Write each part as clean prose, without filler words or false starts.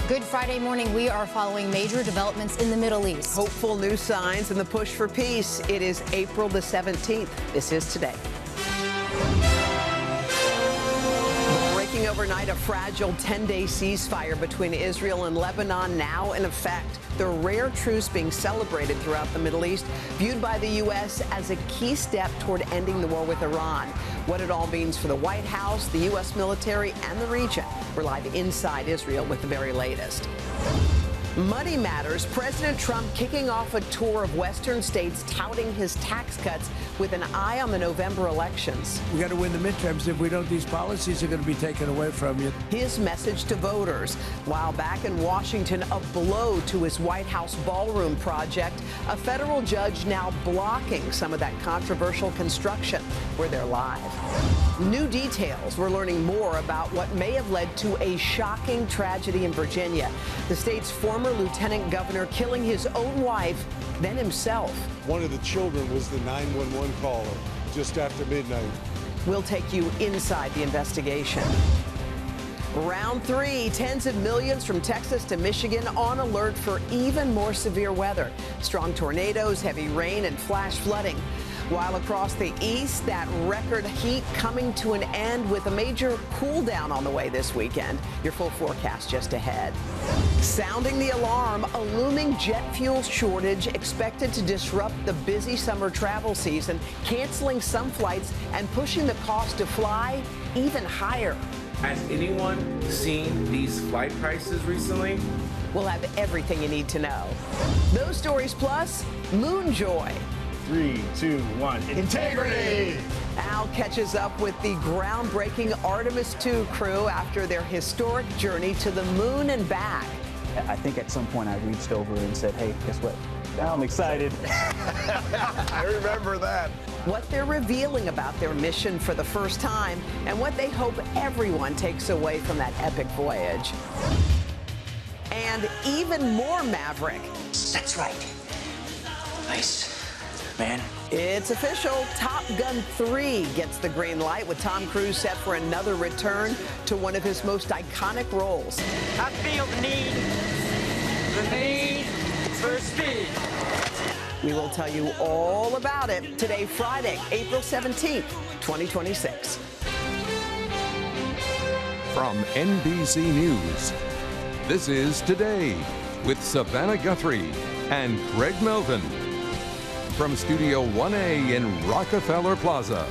Good Friday morning. We are following major developments in the Middle East. Hopeful new signs in the push for peace. It is April the 17th. This is Today. Breaking overnight, a fragile 10-day ceasefire between Israel and Lebanon now in effect. The rare truce being celebrated throughout the Middle East, viewed by the U.S. as a key step toward ending the war with Iran. What it all means for the White House, the U.S. military, and the region. We're live inside Israel with the very latest. Money matters. President Trump kicking off a tour of Western states touting his tax cuts with an eye on the November elections. We got to win the midterms. If we don't, these policies are going to be taken away from you. His message to voters. While back in Washington, a blow to his White House ballroom project. A federal judge now blocking some of that controversial construction. We're there live. New details. We're learning more about what may have led to a shocking tragedy in Virginia. The state's former lieutenant governor killing his own wife, then himself. One of the children was the 911 caller just after midnight. We'll take you inside the investigation. Round 3, tens of millions from Texas to Michigan on alert for even more severe weather. Strong tornadoes, heavy rain, and flash flooding. While across the east, that record heat coming to an end with a major cool down on the way this weekend. Your full forecast just ahead. Sounding the alarm, a looming jet fuel shortage expected to disrupt the busy summer travel season, canceling some flights and pushing the cost to fly even higher. Has anyone seen these flight prices recently? We'll have everything you need to know. Those stories plus moon joy. 3, 2, 1. Integrity! Al catches up with the groundbreaking Artemis II crew after their historic journey to the moon and back. I think at some point I reached over and said, hey, guess what? Now I'm excited. I remember that. What they're revealing about their mission for the first time and what they hope everyone takes away from that epic voyage. And even more Maverick. That's right. Nice. Man. It's official. Top Gun 3 gets the green light with Tom Cruise set for another return to one of his most iconic roles. I feel the need for speed. We will tell you all about it today, Friday, April 17th, 2026. From NBC News, this is Today with Savannah Guthrie and Craig Melvin. From Studio 1A in Rockefeller Plaza.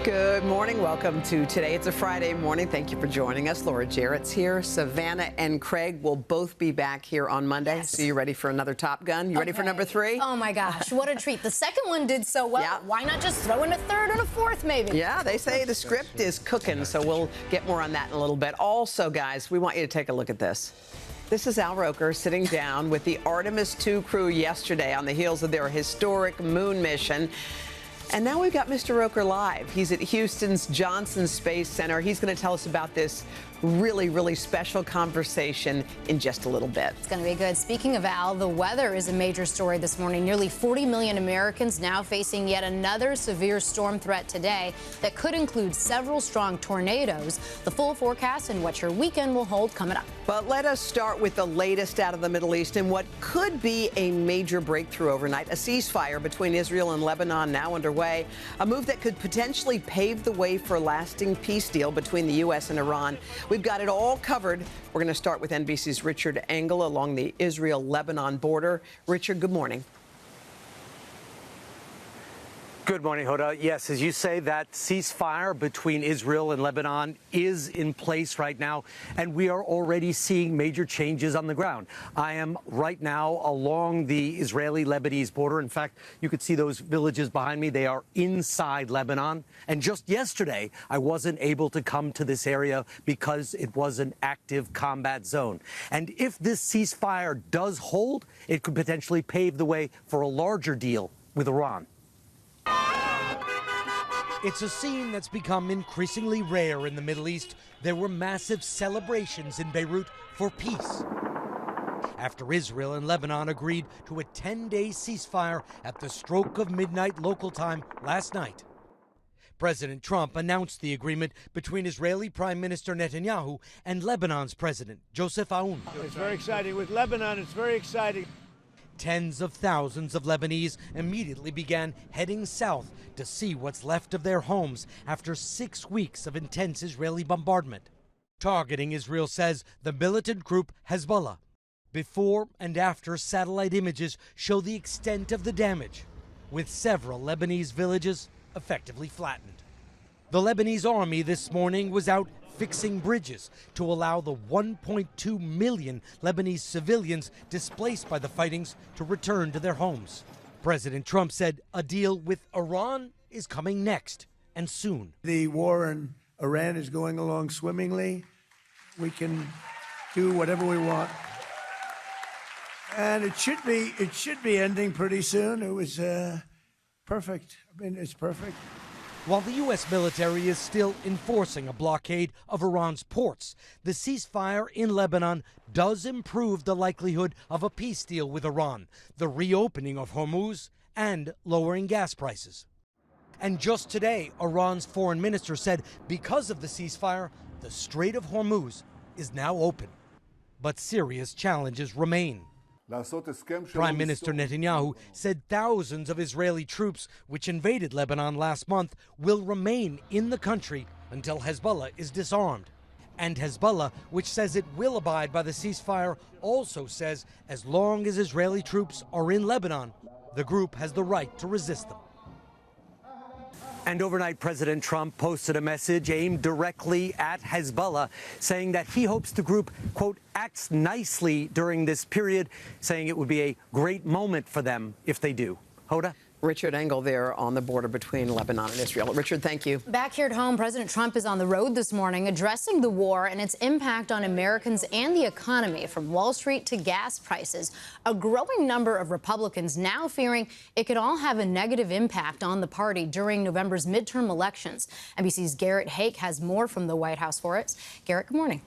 Good morning. Welcome to Today. It's a Friday morning. Thank you for joining us. Laura Jarrett's here. Savannah and Craig will both be back here on Monday. Yes. So you ready for another Top Gun? You ready for number 3? Oh, my gosh. What a treat. The second one did so well. Yeah. Why not just throw in a third and a fourth, maybe? Yeah, they say the script is cooking, so we'll get more on that in a little bit. Also, guys, we want you to take a look at this. This is Al Roker sitting down with the Artemis II crew yesterday on the heels of their historic moon mission. And now we've got Mr. Roker live. He's at Houston's Johnson Space Center. He's going to tell us about this really, really special conversation in just a little bit. It's going to be good. Speaking of Al, the weather is a major story this morning. Nearly 40 million Americans now facing yet another severe storm threat today that could include several strong tornadoes. The full forecast and what your weekend will hold coming up. But let us start with the latest out of the Middle East and what could be a major breakthrough overnight. A ceasefire between Israel and Lebanon now underway. A move that could potentially pave the way for a lasting peace deal between the U.S. and Iran. We've got it all covered. We're going to start with NBC's Richard Engel along the Israel-Lebanon border. Richard, good morning. Good morning, Hoda. Yes, as you say, that ceasefire between Israel and Lebanon is in place right now, and we are already seeing major changes on the ground. I am right now along the Israeli-Lebanese border. In fact, you could see those villages behind me. They are inside Lebanon. And just yesterday, I wasn't able to come to this area because it was an active combat zone. And if this ceasefire does hold, it could potentially pave the way for a larger deal with Iran. It's a scene that's become increasingly rare in the Middle East. There were massive celebrations in Beirut for peace after Israel and Lebanon agreed to a 10-day ceasefire at the stroke of midnight local time last night. President Trump announced the agreement between Israeli Prime Minister Netanyahu and Lebanon's President Joseph Aoun. It's very exciting. With Lebanon, it's very exciting. Tens of thousands of Lebanese immediately began heading south to see what's left of their homes after 6 weeks of intense Israeli bombardment. Targeting, Israel says, the militant group Hezbollah. Before and after satellite images show the extent of the damage, with several Lebanese villages effectively flattened. The Lebanese army this morning was out fixing bridges to allow the 1.2 million Lebanese civilians displaced by the fightings to return to their homes. President Trump said a deal with Iran is coming next, and soon. The war in Iran is going along swimmingly. We can do whatever we want. And it should be ending pretty soon. It was perfect. I mean, it's perfect. While the U.S. military is still enforcing a blockade of Iran's ports, the ceasefire in Lebanon does improve the likelihood of a peace deal with Iran, the reopening of Hormuz, and lowering gas prices. And just today, Iran's foreign minister said because of the ceasefire, the Strait of Hormuz is now open. But serious challenges remain. Prime Minister Netanyahu said thousands of Israeli troops, which invaded Lebanon last month, will remain in the country until Hezbollah is disarmed. And Hezbollah, which says it will abide by the ceasefire, also says as long as Israeli troops are in Lebanon, the group has the right to resist them. And overnight, President Trump posted a message aimed directly at Hezbollah, saying that he hopes the group, quote, acts nicely during this period, saying it would be a great moment for them if they do. Hoda? Richard Engel there on the border between Lebanon and Israel. Richard, thank you. Back here at home, President Trump is on the road this morning addressing the war and its impact on Americans and the economy, from Wall Street to gas prices. A growing number of Republicans now fearing it could all have a negative impact on the party during November's midterm elections. NBC's Garrett Hake has more from the White House for us. Garrett, good morning.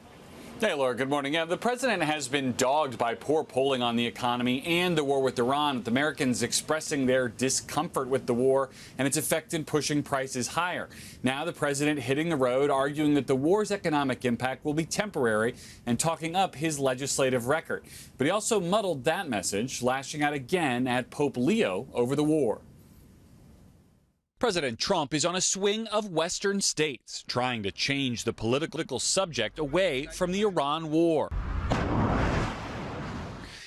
Hey, Laura, good morning. Yeah, the president has been dogged by poor polling on the economy and the war with Iran, with Americans expressing their discomfort with the war and its effect in pushing prices higher. Now the president hitting the road, arguing that the war's economic impact will be temporary and talking up his legislative record. But he also muddled that message, lashing out again at Pope Leo over the war. President Trump is on a swing of Western states, trying to change the political subject away from the Iran war.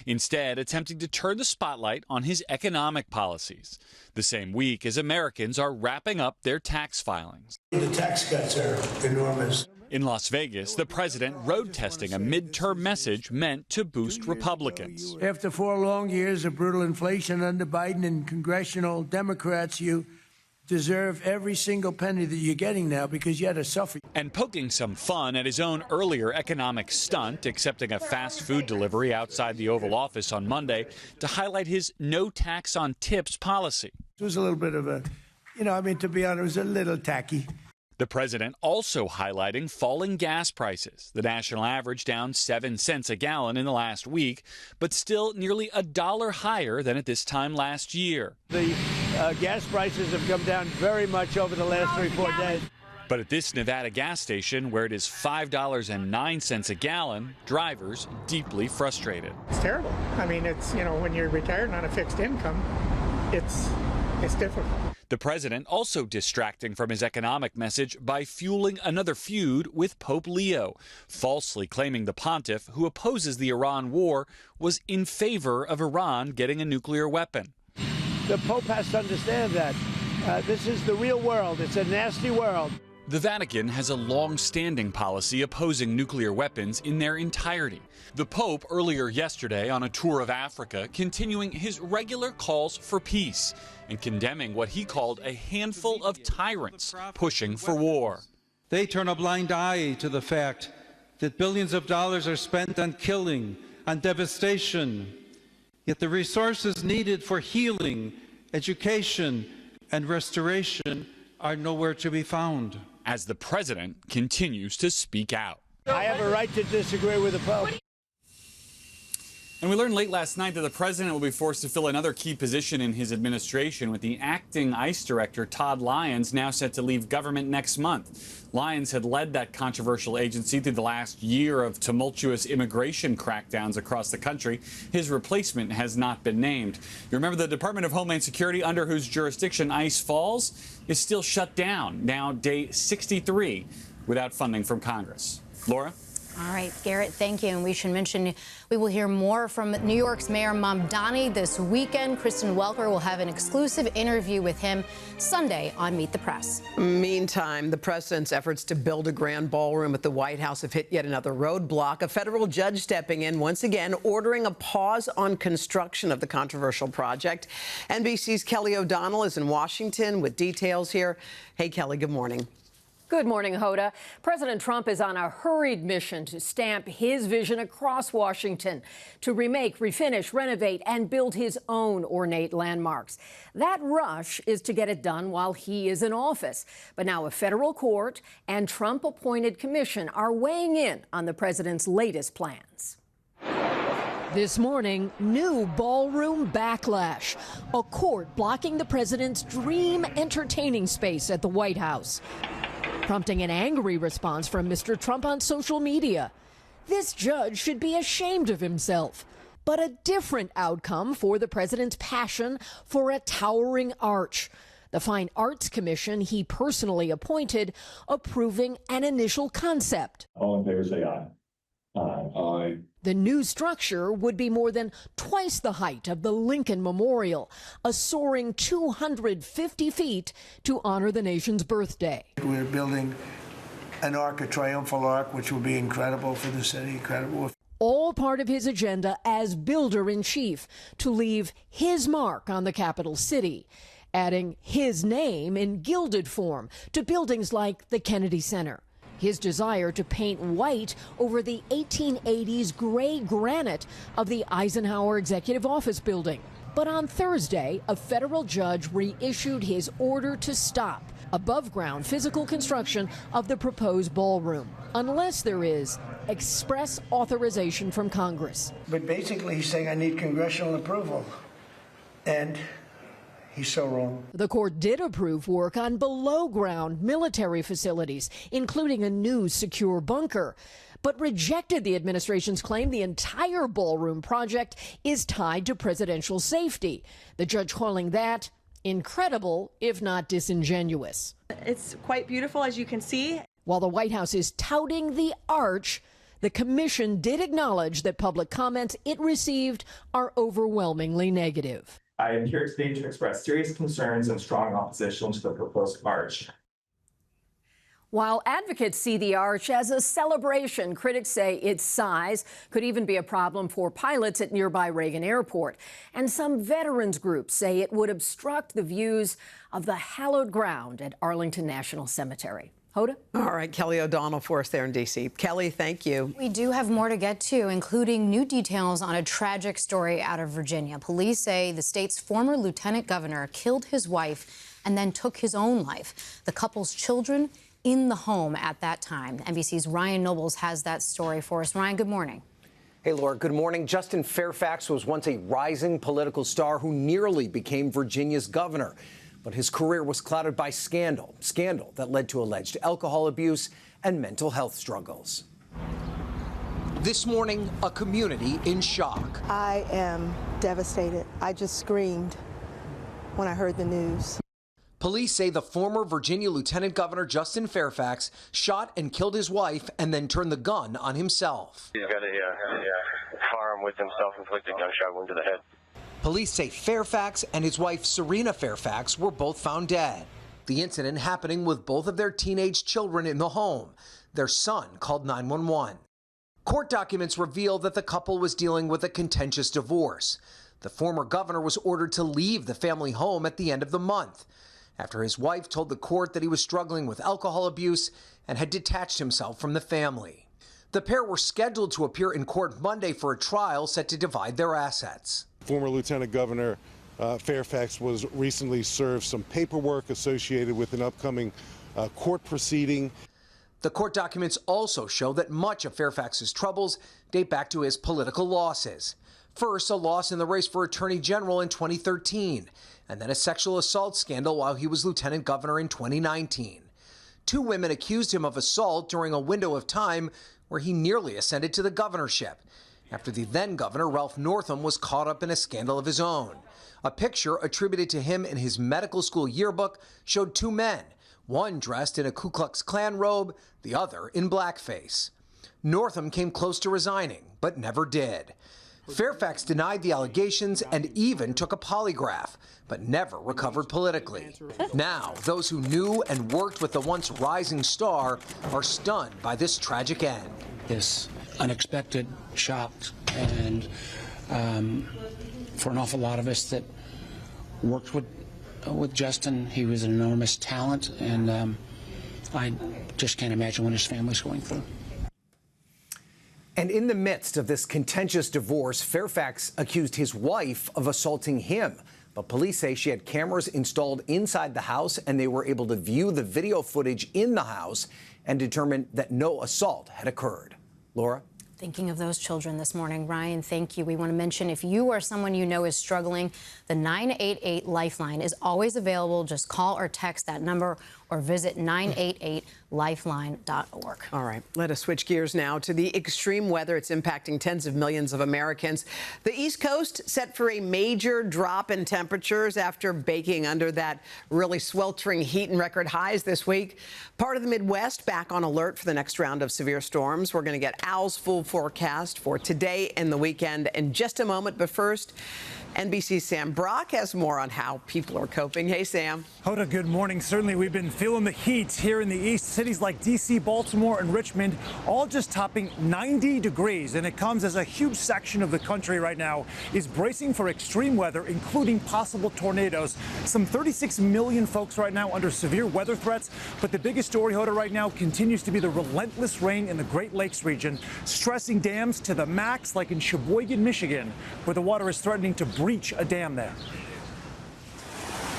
Instead, attempting to turn the spotlight on his economic policies, the same week as Americans are wrapping up their tax filings. The tax cuts are enormous. In Las Vegas, the president road testing a midterm message meant to boost Republicans. After 4 long years of brutal inflation under Biden and congressional Democrats, you deserve every single penny that you're getting now because you had to suffer. And poking some fun at his own earlier economic stunt, accepting a fast food delivery outside the Oval Office on Monday to highlight his no tax on tips policy. It was a little bit of a, to be honest, it was a little tacky. The president also highlighting falling gas prices, the national average down 7 cents a gallon in the last week, but still nearly $1 higher than at this time last year. The gas prices have come down very much over the last 3-4 days. But at this Nevada gas station, where it is $5.09 a gallon, drivers deeply frustrated. It's terrible. I mean, it's, when you're retired and on a fixed income, it's difficult. The president also distracting from his economic message by fueling another feud with Pope Leo, falsely claiming the pontiff, who opposes the Iran war, was in favor of Iran getting a nuclear weapon. The Pope has to understand that. This is the real world. It's a nasty world. The Vatican has a long-standing policy opposing nuclear weapons in their entirety. The Pope earlier yesterday on a tour of Africa continuing his regular calls for peace and condemning what he called a handful of tyrants pushing for war. They turn a blind eye to the fact that billions of dollars are spent on killing, on devastation, yet the resources needed for healing, education, and restoration are nowhere to be found. As the president continues to speak out. I have a right to disagree with the Pope. And we learned late last night that the president will be forced to fill another key position in his administration, with the acting ICE director, Todd Lyons, now set to leave government next month. Lyons had led that controversial agency through the last year of tumultuous immigration crackdowns across the country. His replacement has not been named. You remember the Department of Homeland Security, under whose jurisdiction ICE falls, is still shut down, now day 63, without funding from Congress. Laura? All right, Garrett, thank you. And we should mention we will hear more from New York's Mayor Mamdani this weekend. Kristen Welker will have an exclusive interview with him Sunday on Meet the Press. Meantime, the president's efforts to build a grand ballroom at the White House have hit yet another roadblock. A federal judge stepping in once again, ordering a pause on construction of the controversial project. NBC's Kelly O'Donnell is in Washington with details here. Hey, Kelly, good morning. Good morning, Hoda. President Trump is on a hurried mission to stamp his vision across Washington to remake, refinish, renovate, and build his own ornate landmarks. That rush is to get it done while he is in office. But now a federal court and Trump-appointed commission are weighing in on the president's latest plans. This morning, new ballroom backlash. A court blocking the president's dream entertaining space at the White House, prompting an angry response from Mr. Trump on social media. This judge should be ashamed of himself. But a different outcome for the president's passion for a towering arch. The Fine Arts Commission he personally appointed approving an initial concept. All in favor, say aye. Aye. Aye. The new structure would be more than twice the height of the Lincoln Memorial, a soaring 250 feet to honor the nation's birthday. We're building an arc, a triumphal arc, which will be incredible for the city, incredible. All part of his agenda as builder-in-chief to leave his mark on the capital city, adding his name in gilded form to buildings like the Kennedy Center. His desire to paint white over the 1880s gray granite of the Eisenhower Executive Office Building. But on Thursday, a federal judge reissued his order to stop above-ground physical construction of the proposed ballroom, unless there is express authorization from Congress. But basically, he's saying I need congressional approval. And he's so wrong. The court did approve work on below-ground military facilities, including a new secure bunker, but rejected the administration's claim the entire ballroom project is tied to presidential safety. The judge calling that incredible, if not disingenuous. It's quite beautiful, as you can see. While the White House is touting the arch, the commission did acknowledge that public comments it received are overwhelmingly negative. I am here today to express serious concerns and strong opposition to the proposed arch. While advocates see the arch as a celebration, critics say its size could even be a problem for pilots at nearby Reagan Airport. And some veterans groups say it would obstruct the views of the hallowed ground at Arlington National Cemetery. Hoda? All right, Kelly O'Donnell for us there in D.C. Kelly, thank you. We do have more to get to, including new details on a tragic story out of Virginia. Police say the state's former lieutenant governor killed his wife and then took his own life. The couple's children in the home at that time. NBC's Ryan Nobles has that story for us. Ryan, good morning. Hey, Laura, good morning. Justin Fairfax was once a rising political star who nearly became Virginia's governor. But his career was clouded by scandal that led to alleged alcohol abuse and mental health struggles. This morning, a community in shock. I am devastated. I just screamed when I heard the news. Police say the former Virginia Lieutenant Governor Justin Fairfax shot and killed his wife and then turned the gun on himself. He's got a firearm with him, self-inflicted gunshot wound to the head. Police say Fairfax and his wife Serena Fairfax were both found dead. The incident happening with both of their teenage children in the home. Their son called 911. Court documents reveal that the couple was dealing with a contentious divorce. The former governor was ordered to leave the family home at the end of the month, after his wife told the court that he was struggling with alcohol abuse and had detached himself from the family. The pair were scheduled to appear in court Monday for a trial set to divide their assets. Former Lieutenant Governor Fairfax was recently served some paperwork associated with an upcoming court proceeding. The court documents also show that much of Fairfax's troubles date back to his political losses. First, a loss in the race for Attorney General in 2013, and then a sexual assault scandal while he was lieutenant governor in 2019. 2 women accused him of assault during a window of time where he nearly ascended to the governorship, after the then governor, Ralph Northam, was caught up in a scandal of his own. A picture attributed to him in his medical school yearbook showed 2 men, one dressed in a Ku Klux Klan robe, the other in blackface. Northam came close to resigning, but never did. Fairfax denied the allegations and even took a polygraph, but never recovered politically. Now, those who knew and worked with the once rising star are stunned by this tragic end. This unexpected shock, and for an awful lot of us that worked with Justin, he was an enormous talent, and I just can't imagine what his family's going through. And in the midst of this contentious divorce, Fairfax accused his wife of assaulting him. But police say she had cameras installed inside the house, and they were able to view the video footage in the house and determine that no assault had occurred. Laura? Thinking of those children this morning, Ryan, thank you. We want to mention, if you or someone you know is struggling, the 988 Lifeline is always available. Just call or text that number or visit 988lifeline.org. All right, let us switch gears now to the extreme weather. It's impacting tens of millions of Americans. The East Coast set for a major drop in temperatures after baking under that really sweltering heat and record highs this week. Part of the Midwest back on alert for the next round of severe storms. We're going to get Al's full forecast for today and the weekend in just a moment. But first, NBC's Sam Brock has more on how people are coping. Hey, Sam. Hoda, good morning. Certainly, we've been feeling the heat here in the east. Cities like D.C., Baltimore, and Richmond all just topping 90 degrees. And it comes as a huge section of the country right now is bracing for extreme weather, including possible tornadoes. Some 36 million folks right now under severe weather threats. But the biggest story, Hoda, right now continues to be the relentless rain in the Great Lakes region, stressing dams to the max, like in Sheboygan, Michigan, where the water is threatening to breach a dam there.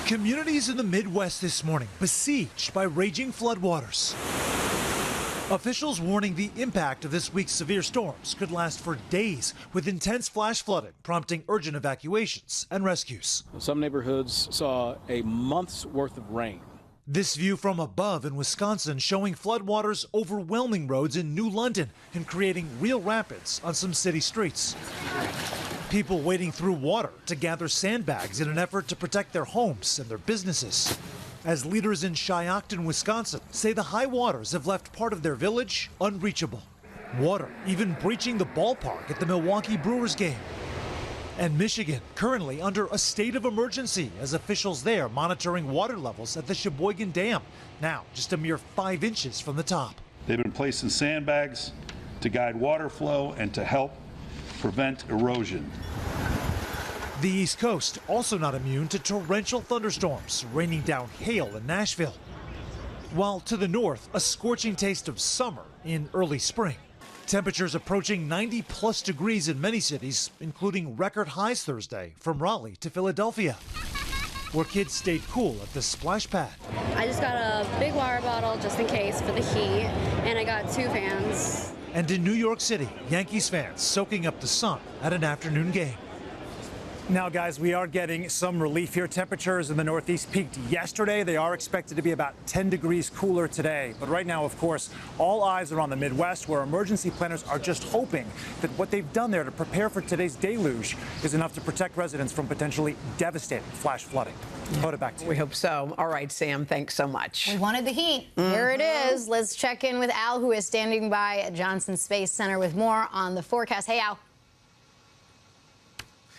Communities in the Midwest this morning besieged by raging floodwaters. Officials warning the impact of this week's severe storms could last for days, with intense flash flooding prompting urgent evacuations and rescues. Some neighborhoods saw a month's worth of rain. This view from above in Wisconsin showing floodwaters overwhelming roads in New London and creating real rapids on some city streets. People wading through water to gather sandbags in an effort to protect their homes and their businesses. As leaders in Shiocton, Wisconsin say the high waters have left part of their village unreachable. Water even breaching the ballpark at the Milwaukee Brewers game. And Michigan currently under a state of emergency as officials there monitoring water levels at the Sheboygan Dam, now just a mere 5 inches from the top. They've been placing sandbags to guide water flow and to help prevent erosion. The East Coast also not immune to torrential thunderstorms raining down hail in Nashville. While to the north, a scorching taste of summer in early spring. Temperatures approaching 90+ degrees in many cities, including record highs Thursday from Raleigh to Philadelphia, where kids stayed cool at the splash pad. I just got a big water bottle just in case for the heat, and I got 2 fans. And in New York City, Yankees fans soaking up the sun at an afternoon game. Now, guys, we are getting some relief here. Temperatures in the Northeast peaked yesterday. They are expected to be about 10 degrees cooler today. But right now, of course, all eyes are on the Midwest, where emergency planners are just hoping that what they've done there to prepare for today's deluge is enough to protect residents from potentially devastating flash flooding. Put it back to you. We hope so. All right, Sam, thanks so much. We wanted the heat. Here it is. Let's check in with Al, who is standing by at Johnson Space Center with more on the forecast. Hey, Al.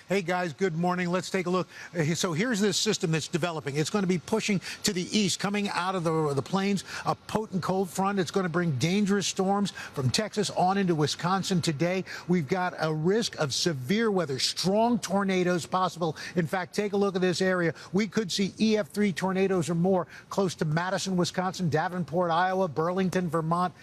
Hey, guys, good morning. Let's take a look. So here's this system that's developing. It's going to be pushing to the east, coming out of the plains, a potent cold front. It's going to bring dangerous storms from Texas on into Wisconsin today. We've got a risk of severe weather, strong tornadoes possible. In fact, take a look at this area. We could see EF3 tornadoes or more close to Madison, Wisconsin, Davenport, Iowa, Burlington, Vermont.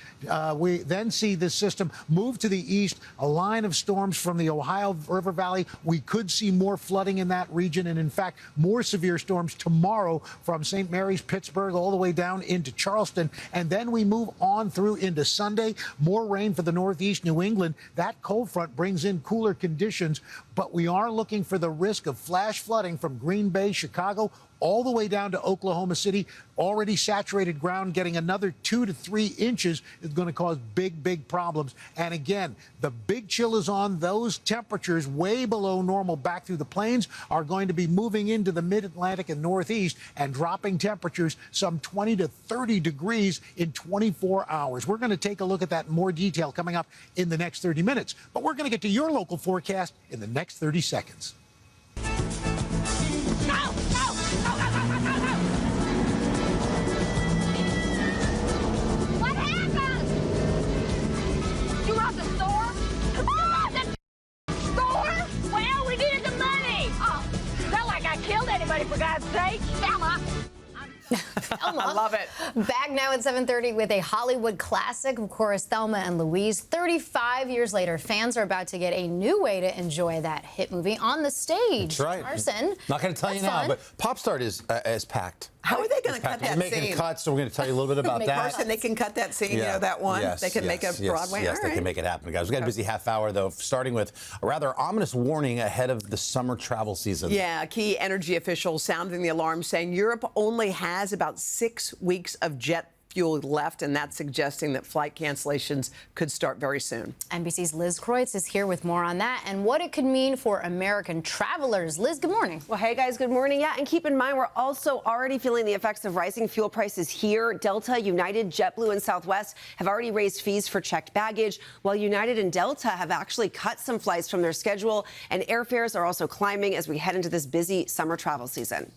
We then see this system move to the east, a line of storms from the Ohio River Valley. We could see more flooding in that region, and in fact, more severe storms tomorrow from St. Mary's, Pittsburgh, all the way down into Charleston. And then we move on through into Sunday. More rain for the Northeast New England. That cold front brings in cooler conditions, but we are looking for the risk of flash flooding from Green Bay, Chicago, all the way down to Oklahoma City. Already saturated ground, getting another 2 to 3 inches is going to cause big problems. And again, the big chill is on. Those temperatures way below normal back through the plains are going to be moving into the mid-Atlantic and Northeast and dropping temperatures some 20 to 30 degrees in 24 hours. We're going to take a look at that in more detail coming up in the next 30 minutes. But we're going to get to your local forecast in the next 30 seconds. For God's sake, Thelma. I love it. Back now at 7:30 with a Hollywood classic, of course, Thelma and Louise. 35 years later, fans are about to get a new way to enjoy that hit movie on the stage. That's right. Carson. Not going to tell you now, but Pop Start is packed. How are they going to cut that scene? We're making cuts, so we're going to tell you a little bit about that. Carson, they can cut that scene, you know, that one? Yes, they can make a Broadway? Yes, they can make it happen, guys. We've got a busy half hour, though, starting with a rather ominous warning ahead of the summer travel season. Yeah, key energy officials sounding the alarm, saying Europe only has about 6 weeks of jet fuel left, and that's suggesting that flight cancellations could start very soon. NBC's Liz Kreutz is here with more on that and what it could mean for American travelers. Liz, good morning. Well, hey, guys, good morning. Yeah, and keep in mind, we're also already feeling the effects of rising fuel prices here. Delta, United, JetBlue, and Southwest have already raised fees for checked baggage, while United and Delta have actually cut some flights from their schedule, and airfares are also climbing as we head into this busy summer travel season.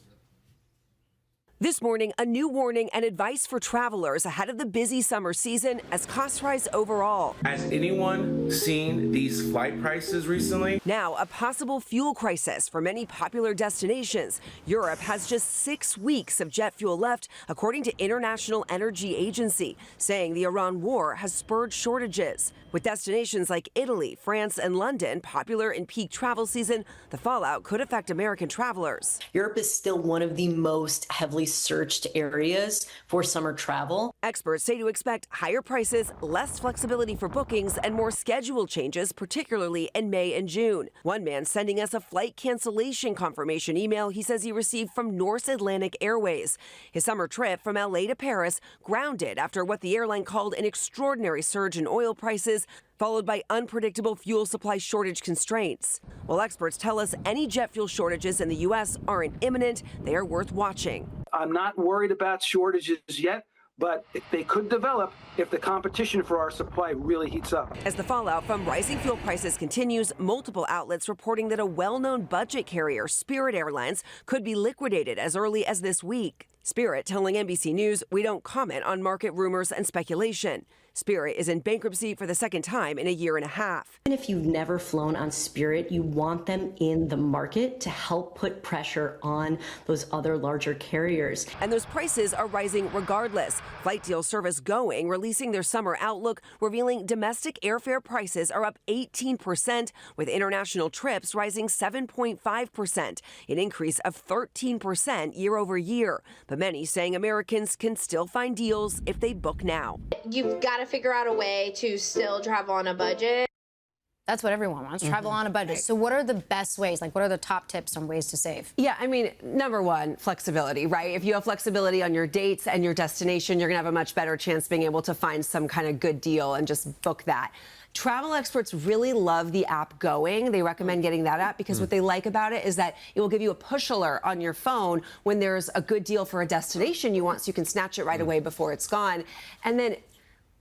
This morning, a new warning and advice for travelers ahead of the busy summer season as costs rise overall. Has anyone seen these flight prices recently? Now, a possible fuel crisis for many popular destinations. Europe has just 6 weeks of jet fuel left, according to International Energy Agency, saying the Iran war has spurred shortages. With destinations like Italy, France, and London popular in peak travel season, the fallout could affect American travelers. Europe is still one of the most heavily searched areas for summer travel. Experts say to expect higher prices, less flexibility for bookings, and more schedule changes, particularly in May and June. One man sending us a flight cancellation confirmation email he says he received from North Atlantic Airways. His summer trip from LA to Paris grounded after what the airline called an extraordinary surge in oil prices, followed by unpredictable fuel supply shortage constraints. While experts tell us any jet fuel shortages in the U.S. aren't imminent, they are worth watching. I'm not worried about shortages yet, but they could develop if the competition for our supply really heats up. As the fallout from rising fuel prices continues, multiple outlets reporting that a well-known budget carrier, Spirit Airlines, could be liquidated as early as this week. Spirit telling NBC News, "We don't comment on market rumors and speculation." Spirit is in bankruptcy for the second time in a year and a half. And if you've never flown on Spirit, you want them in the market to help put pressure on those other larger carriers. And those prices are rising regardless. Flight Deal Service Going releasing their summer outlook, revealing domestic airfare prices are up 18%, with international trips rising 7.5%, an increase of 13% year over year. But many saying Americans can still find deals if they book now. You've got to figure out a way to still travel on a budget. That's what everyone wants, travel on a budget. Right. So what are the best ways? Like, what are the top tips on ways to save? Yeah, I mean, number one, flexibility, right? If you have flexibility on your dates and your destination, you're going to have a much better chance being able to find some kind of good deal and just book that. Travel experts really love the app Going. They recommend getting that app because what they like about it is that it will give you a push alert on your phone when there's a good deal for a destination you want, so you can snatch it right away before it's gone. And then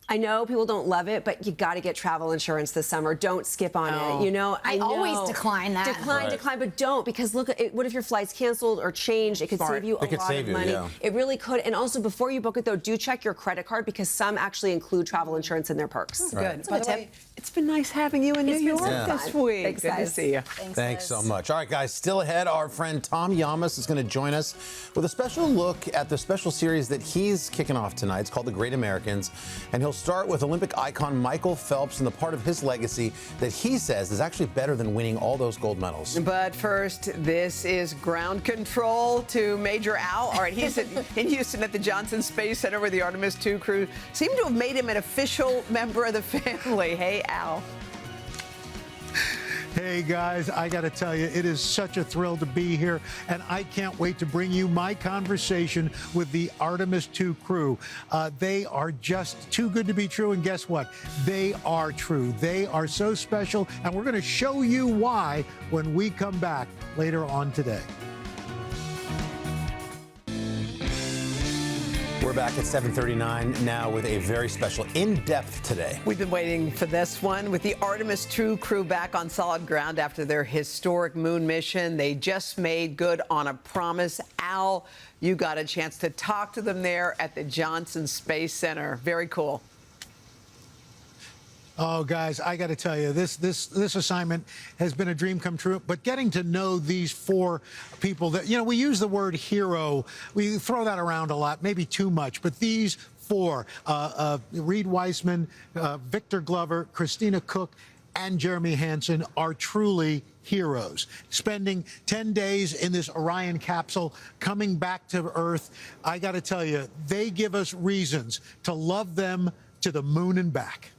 I know people don't love it, but you got to get travel insurance this summer. Don't skip on it. You know, I always decline that. Decline, but don't, because look, what if your flight's canceled or changed? It could save you a lot of money. Yeah. It really could. And also, before you book it, though, do check your credit card because some actually include travel insurance in their perks. Good. By the way, it's been nice having you in New York this week. Thanks, Good guys. to see you. Thanks so much. All right, guys, still ahead, our friend Tom Yamas is going to join us with a special look at the special series that he's kicking off tonight. It's called The Great Americans, and he'll start with Olympic icon Michael Phelps and the part of his legacy that he says is actually better than winning all those gold medals. But first, this is ground control to Major Al. All right, he's in Houston at the Johnson Space Center where the Artemis II crew seem to have made him an official member of the family. Hey, Al. Hey guys, I got to tell you, it is such a thrill to be here, and I can't wait to bring you my conversation with the Artemis II crew. They are just too good to be true, and guess what? They are true. They are so special, and we're going to show you why when we come back later on today. We're back at 7:39 now with a very special in-depth today. We've been waiting for this one with the Artemis II crew back on solid ground after their historic moon mission. They just made good on a promise. Al, you got a chance to talk to them there at the Johnson Space Center. Very cool. Oh, guys, I got to tell you, this assignment has been a dream come true. But getting to know these four people that, you know, we use the word hero. We throw that around a lot, maybe too much. But these four, Reed Weissman, Victor Glover, Christina Cook, and Jeremy Hansen are truly heroes. Spending 10 days in this Orion capsule, coming back to Earth, I got to tell you, they give us reasons to love them to the moon and back.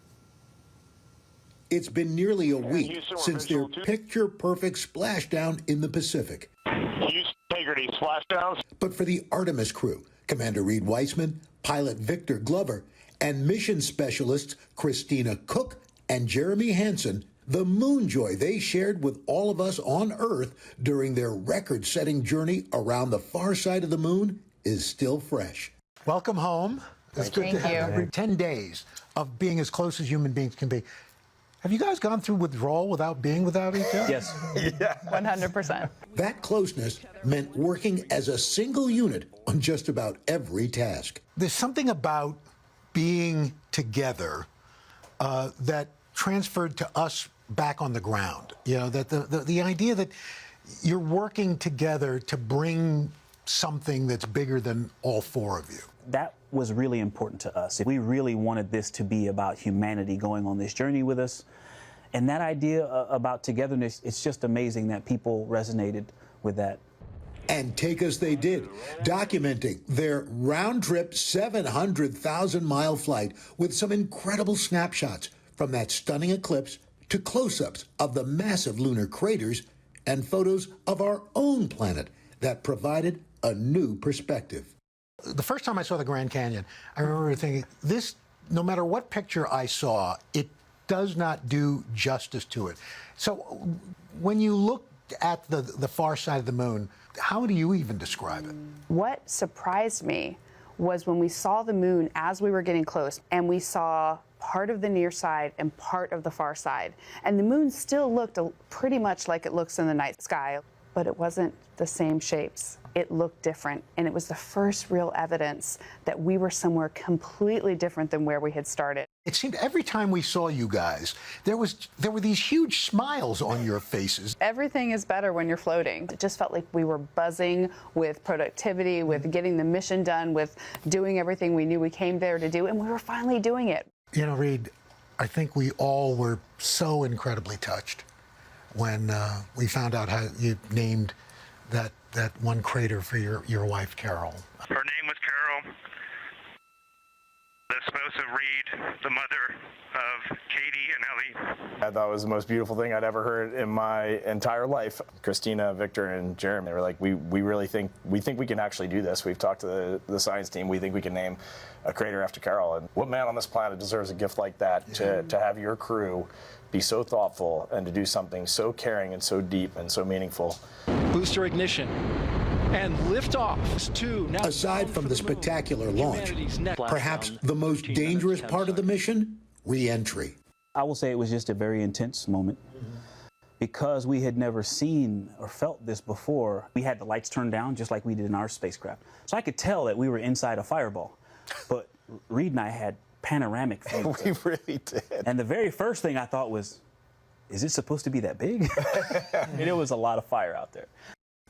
It's been nearly a week since their picture-perfect splashdown in the Pacific. Integrity splashdowns. But for the Artemis crew, Commander Reed Weissman, pilot Victor Glover, and mission specialists Christina Cook and Jeremy Hansen, the moon joy they shared with all of us on Earth during their record-setting journey around the far side of the moon is still fresh. Welcome home. It's good to have you. 10 days of being as close as human beings can be. Have you guys gone through withdrawal without being without each other? Yes. Yeah. 100%. That closeness meant working as a single unit on just about every task. There's something about being together that transferred to us back on the ground. You know, that the idea that you're working together to bring something that's bigger than all four of you. That was really important to us. We really wanted this to be about humanity going on this journey with us. And that idea about togetherness, it's just amazing that people resonated with that. And take us they did, documenting their round-trip 700,000-mile flight with some incredible snapshots from that stunning eclipse to close-ups of the massive lunar craters and photos of our own planet that provided a new perspective. The first time I saw the Grand Canyon, I remember thinking, this, no matter what picture I saw, it does not do justice to it. So when you look at the far side of the moon, how do you even describe it? What surprised me was when we saw the moon as we were getting close, and we saw part of the near side and part of the far side. And the moon still looked pretty much like it looks in the night sky, but it wasn't the same shapes. It looked different, and it was the first real evidence that we were somewhere completely different than where we had started. It seemed every time we saw you guys, there were these huge smiles on your faces. Everything is better when you're floating. It just felt like we were buzzing with productivity, with getting the mission done, with doing everything we knew we came there to do, and we were finally doing it. You know, Reed, I think we all were so incredibly touched when we found out how you named that one crater for your wife, Carol. Her name was Carol. The spouse of Reed, the mother of Katie and Ellie. I thought it was the most beautiful thing I'd ever heard in my entire life. Christina, Victor, and Jeremy, they were like, we really think we can actually do this. We've talked to the science team. We think we can name a crater after Carol. And what man on this planet deserves a gift like that, to have your crew be so thoughtful and to do something so caring and so deep and so meaningful. Booster ignition and liftoff. Aside from the spectacular launch, perhaps the most dangerous part of the mission, re-entry. I will say it was just a very intense moment. Because we had never seen or felt this before, we had the lights turned down just like we did in our spacecraft. So I could tell that we were inside a fireball. But Reed and I had panoramic view. We really did. And the very first thing I thought was, is it supposed to be that big? And it was a lot of fire out there.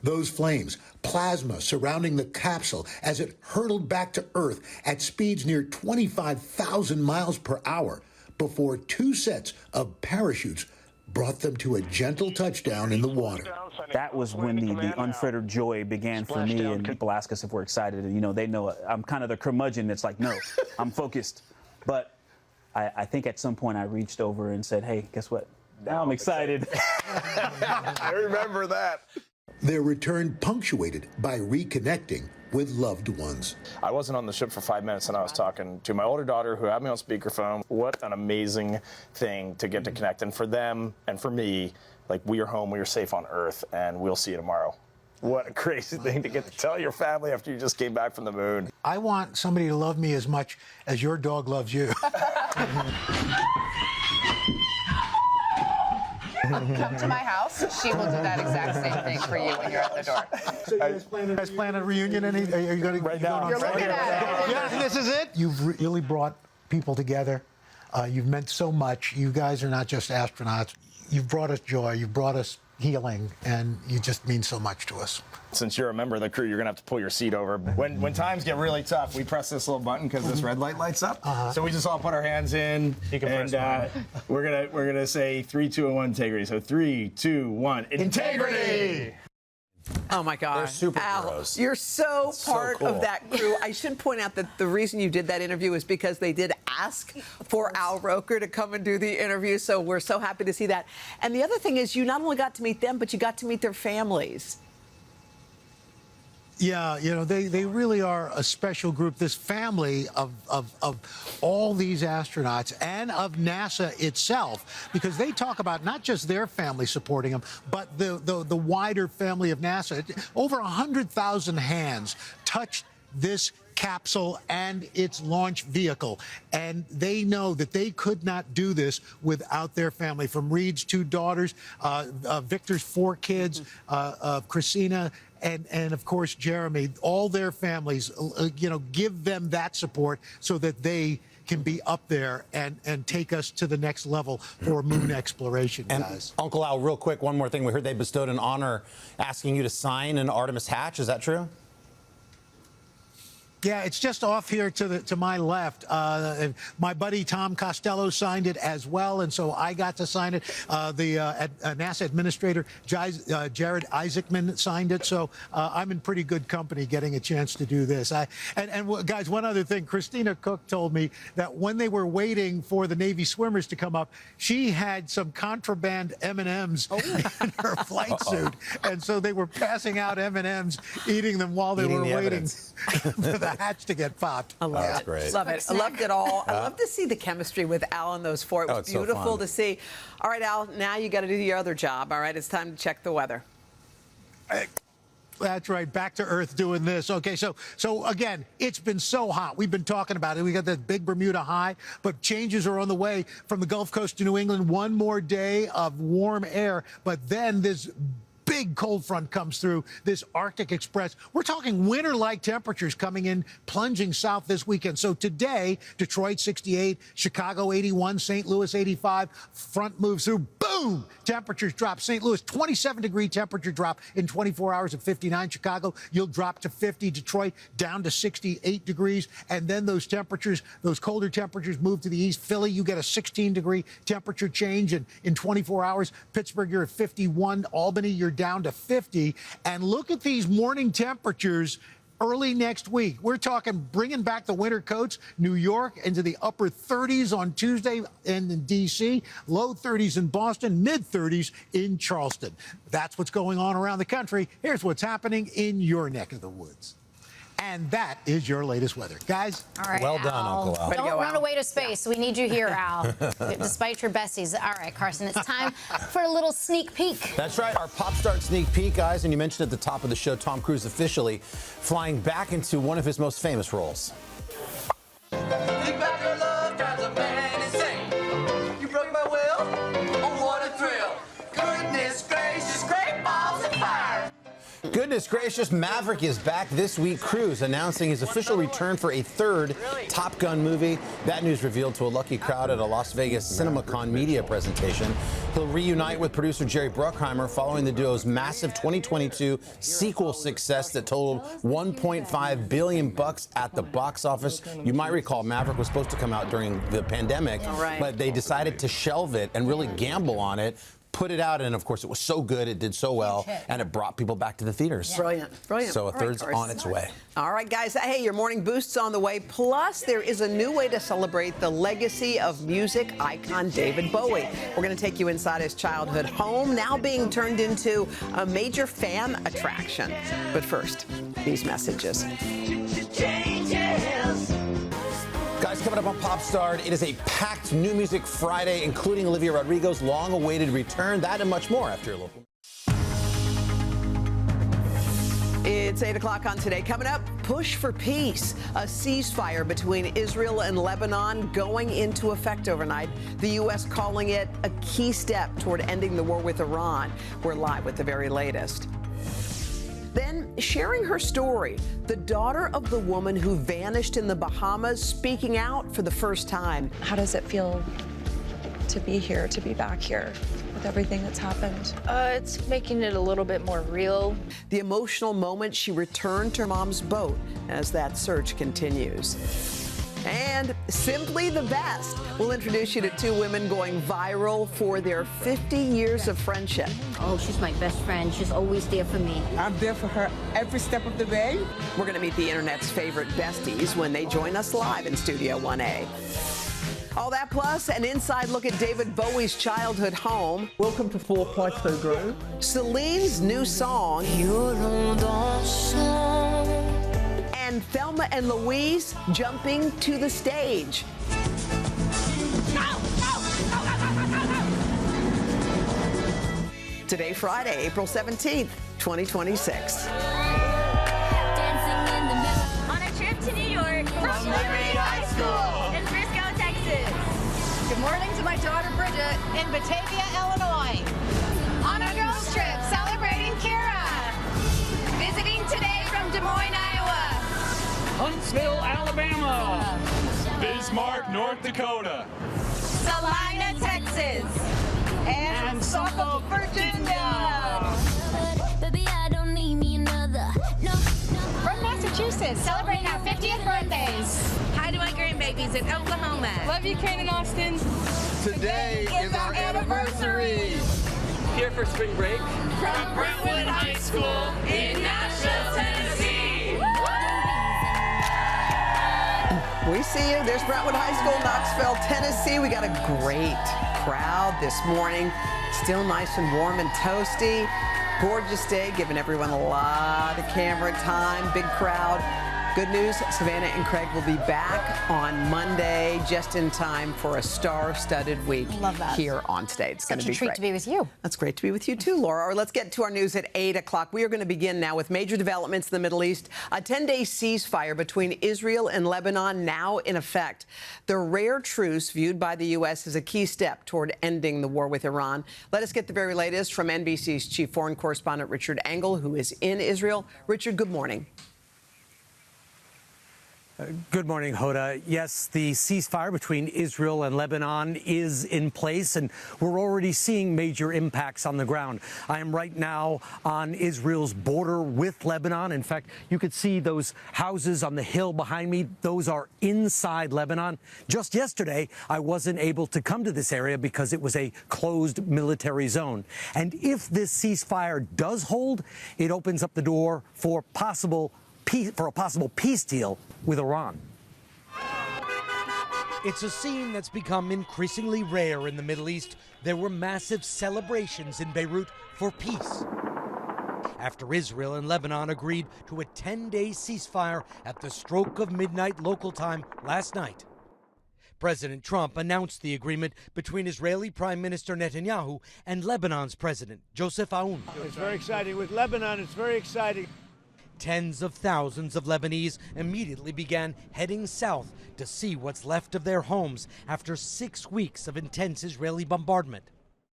Those flames, plasma surrounding the capsule as it hurtled back to Earth at speeds near 25,000 miles per hour before 2 sets of parachutes brought them to a gentle touchdown in the water. That was when the unfettered joy began for me, and people ask us if we're excited, and, you know, they know I'm kind of the curmudgeon that's like, no, I'm focused. But I think at some point I reached over and said, hey, guess what? Now I'm excited. I remember that. Their return punctuated by reconnecting with loved ones. I wasn't on the ship for 5 minutes, and I was talking to my older daughter who had me on speakerphone. What an amazing thing to get to connect. And for them and for me, like, we are home, we are safe on Earth, and we'll see you tomorrow. What a crazy thing to get to tell your family after you just came back from the moon. I want somebody to love me as much as your dog loves you. Come to my house. She will do that exact same thing for you when you're at the door. So you guys plan a reunion? Are you going to right now? You're looking at it. Yeah, this is it. You've really brought people together. You've meant so much. You guys are not just astronauts. You've brought us joy. You've brought us healing, and you just mean so much to us. Since you're a member of the crew, you're gonna have to pull your seat over. When times get really tough, we press this little button because this red light lights up. So we just all put our hands in, and we're gonna say 3, 2, and 1 integrity. So 3, 2, 1 integrity. Oh my God. They're superheroes. Al, you're so part of that crew. I should point out that the reason you did that interview is because they did ask for Al Roker to come and do the interview. So we're so happy to see that. And the other thing is, you not only got to meet them, but you got to meet their families. Yeah, you know, they really are a special group. This family of all these astronauts and of NASA itself, because they talk about not just their family supporting them, but the wider family of NASA. Over 100,000 hands touched this capsule and its launch vehicle, and they know that they could not do this without their family. From Reed's 2 daughters, Victor's 4 kids, Christina, and of course Jeremy, all their families, you know, give them that support so that they can be up there and take us to the next level for moon exploration, guys. And Uncle Al, real quick, one more thing. We heard they bestowed an honor asking you to sign an Artemis hatch. Is that true? Yeah, it's just off here to my left. My buddy Tom Costello signed it as well, and so I got to sign it. NASA Administrator Jared Isaacman signed it, so I'm in pretty good company getting a chance to do this. And guys, one other thing, Christina Cook told me that when they were waiting for the Navy swimmers to come up, she had some contraband M&Ms in her flight suit, and so they were passing out M&Ms, eating them while they were waiting for the hatch to get popped. I love it. Great. Love it. I loved it all. I love to see the chemistry with Al and those 4. It was beautiful to see. All right, Al, now you got to do your other job. All right, it's time to check the weather. That's right. Back to Earth doing this. Okay, so again, it's been so hot. We've been talking about it. We got that big Bermuda high, but changes are on the way from the Gulf Coast to New England. One more day of warm air, but then this big cold front comes through, this Arctic Express. We're talking winter-like temperatures coming in, plunging south this weekend. So today, Detroit 68, Chicago 81, St. Louis 85. Front moves through, boom! Temperatures drop. St. Louis 27-degree temperature drop in 24 hours at 59. Chicago, you'll drop to 50. Detroit down to 68 degrees. And then those temperatures, those colder temperatures move to the east. Philly, you get a 16-degree temperature change in 24 hours. Pittsburgh, you're at 51. Albany, you're down to 50. And look at these morning temperatures early next week. We're talking bringing back the winter coats. New York into the upper 30s on Tuesday, and in D.C., low 30s in Boston, mid-30s in Charleston. That's what's going on around the country. Here's what's happening in your neck of the woods. And that is your latest weather. Guys, all right, well done, Uncle Al. Don't run away to space. We need you here, Al, despite your besties. All right, Carson, it's time for a little sneak peek. That's right, our Pop Start sneak peek, guys. And you mentioned at the top of the show, Tom Cruise officially flying back into one of his most famous roles. Think about your love drives a man insane. You broke my will, oh what a thrill. Goodness gracious, great balls of fire. Goodness gracious, Maverick is back this week. Cruise announcing his official return for a third Top Gun movie. That news revealed to a lucky crowd at a Las Vegas CinemaCon media presentation. He'll reunite with producer Jerry Bruckheimer following the duo's massive 2022 sequel success that totaled $1.5 billion at the box office. You might recall Maverick was supposed to come out during the pandemic, but they decided to shelve it and really gamble on it. Put it out, and of course it was so good, it did so well, and it brought people back to the theaters. Brilliant, brilliant. So a third's on its way. All right, guys. Hey, your morning boost's on the way. Plus, there is a new way to celebrate the legacy of music icon David Bowie. We're going to take you inside his childhood home, now being turned into a major fan attraction. But first, these messages. Guys, coming up on Pop Starred, it is a packed New Music Friday, including Olivia Rodrigo's long-awaited return. That and much more after a local. It's 8 o'clock on Today. Coming up, push for peace. A ceasefire between Israel and Lebanon going into effect overnight. The U.S. calling it a key step toward ending the war with Iran. We're live with the very latest. Then, sharing her story, the daughter of the woman who vanished in the Bahamas speaking out for the first time. How does it feel to be here, to be back here with everything that's happened? It's making it a little bit more real. The emotional moment she returned to her mom's boat as that search continues. And simply the best. We'll introduce you to two women going viral for their 50 years of friendship. Oh, she's my best friend. She's always there for me. I'm there for her every step of the way. We're going to meet the internet's favorite besties when they join us live in Studio 1A. All that plus an inside look at David Bowie's childhood home. Welcome to 4 Plateau Grove. Celine's new song. And Thelma and Louise jumping to the stage. Today, Friday, April 17th, 2026. On a trip to New York from Liberty High School in Frisco, Texas. Good morning to my daughter Bridget in Batavia, Illinois. On a girls trip celebrating Kira. Visiting today from Des Moines, Iowa. Huntsville, Alabama. Bismarck, North Dakota. Salina, Texas. And Suffolk, Virginia. Baby, I don't need me another. No. From Massachusetts, celebrating our 50th birthdays. Hi to my grandbabies in Oklahoma. Love you, Kane and Austin. Today is our anniversary. Here for spring break. From Brentwood High School in Nashville, Tennessee. We see you. There's Brentwood High School, Knoxville, Tennessee. We got a great crowd this morning. Still nice and warm and toasty. Gorgeous day, giving everyone a lot of camera time. Big crowd. Good news, Savannah and Craig will be back on Monday, just in time for a star-studded week. Love that. Here on Today. It's going to be Such a treat to be with you. That's great to be with you too, Laura. Or let's get to our news at 8 o'clock. We are going to begin now with major developments in the Middle East. A 10-day ceasefire between Israel and Lebanon now in effect. The rare truce viewed by the U.S. as a key step toward ending the war with Iran. Let us get the very latest from NBC's chief foreign correspondent, Richard Engel, who is in Israel. Richard, good morning. Good morning, Hoda. Yes, the ceasefire between Israel and Lebanon is in place, and we're already seeing major impacts on the ground. I am right now on Israel's border with Lebanon. In fact, you could see those houses on the hill behind me. Those are inside Lebanon. Just yesterday, I wasn't able to come to this area because it was a closed military zone. And if this ceasefire does hold, it opens up the door for a possible peace deal with Iran. It's a scene that's become increasingly rare in the Middle East. There were massive celebrations in Beirut for peace after Israel and Lebanon agreed to a 10-day ceasefire at the stroke of midnight local time last night. President Trump announced the agreement between Israeli Prime Minister Netanyahu and Lebanon's President Joseph Aoun. It's very exciting. With Lebanon, it's very exciting. Tens of thousands of Lebanese immediately began heading south to see what's left of their homes after 6 weeks of intense Israeli bombardment,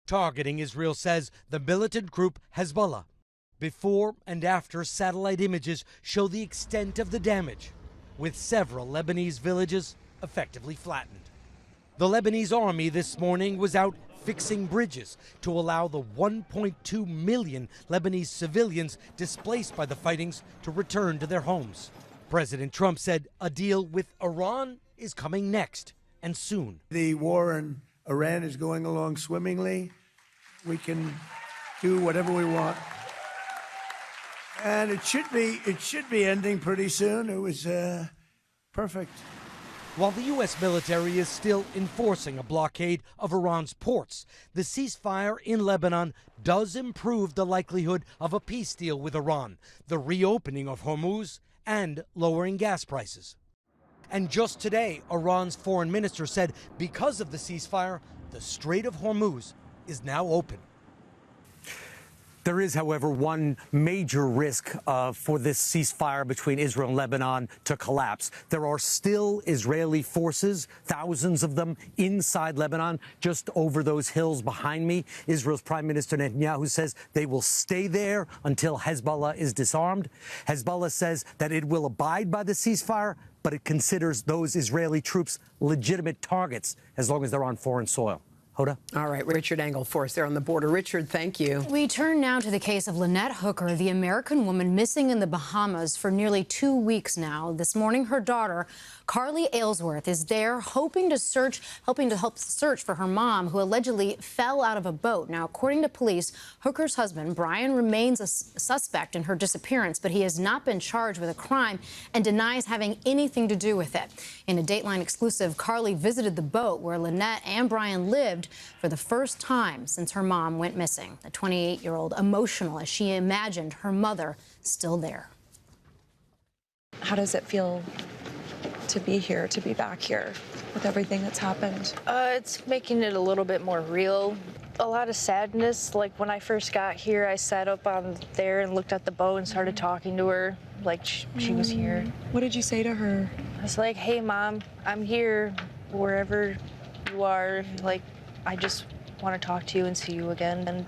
targeting, Israel says, the militant group Hezbollah. Before and after satellite images show the extent of the damage, with several Lebanese villages effectively flattened. The Lebanese army this morning was out fixing bridges to allow the 1.2 million Lebanese civilians displaced by the fightings to return to their homes. President Trump said a deal with Iran is coming next, and soon. The war in Iran is going along swimmingly. We can do whatever we want. And it should be ending pretty soon. It was perfect. While the U.S. military is still enforcing a blockade of Iran's ports, the ceasefire in Lebanon does improve the likelihood of a peace deal with Iran, the reopening of Hormuz, and lowering gas prices. And just today, Iran's foreign minister said because of the ceasefire, the Strait of Hormuz is now open. There is, however, one major risk for this ceasefire between Israel and Lebanon to collapse. There are still Israeli forces, thousands of them, inside Lebanon, just over those hills behind me. Israel's Prime Minister Netanyahu says they will stay there until Hezbollah is disarmed. Hezbollah says that it will abide by the ceasefire, but it considers those Israeli troops legitimate targets as long as they're on foreign soil. Hoda? All right, Richard Engel for us there on the border. Richard, thank you. We turn now to the case of Lynette Hooker, the American woman missing in the Bahamas for nearly 2 weeks now. This morning, her daughter, Carly Aylesworth, is there helping to help search for her mom, who allegedly fell out of a boat. Now, according to police, Hooker's husband, Brian, remains a suspect in her disappearance, but he has not been charged with a crime and denies having anything to do with it. In a Dateline exclusive, Carly visited the boat where Lynette and Brian lived for the first time since her mom went missing. The 28-year-old emotional as she imagined her mother still there. How does it feel to be here, to be back here with everything that's happened? It's making it a little bit more real. A lot of sadness. Like when I first got here, I sat up on there and looked at the boat and started talking to her like she was here. What did you say to her? I was like, hey, Mom, I'm here wherever you are. Like, I just want to talk to you and see you again. And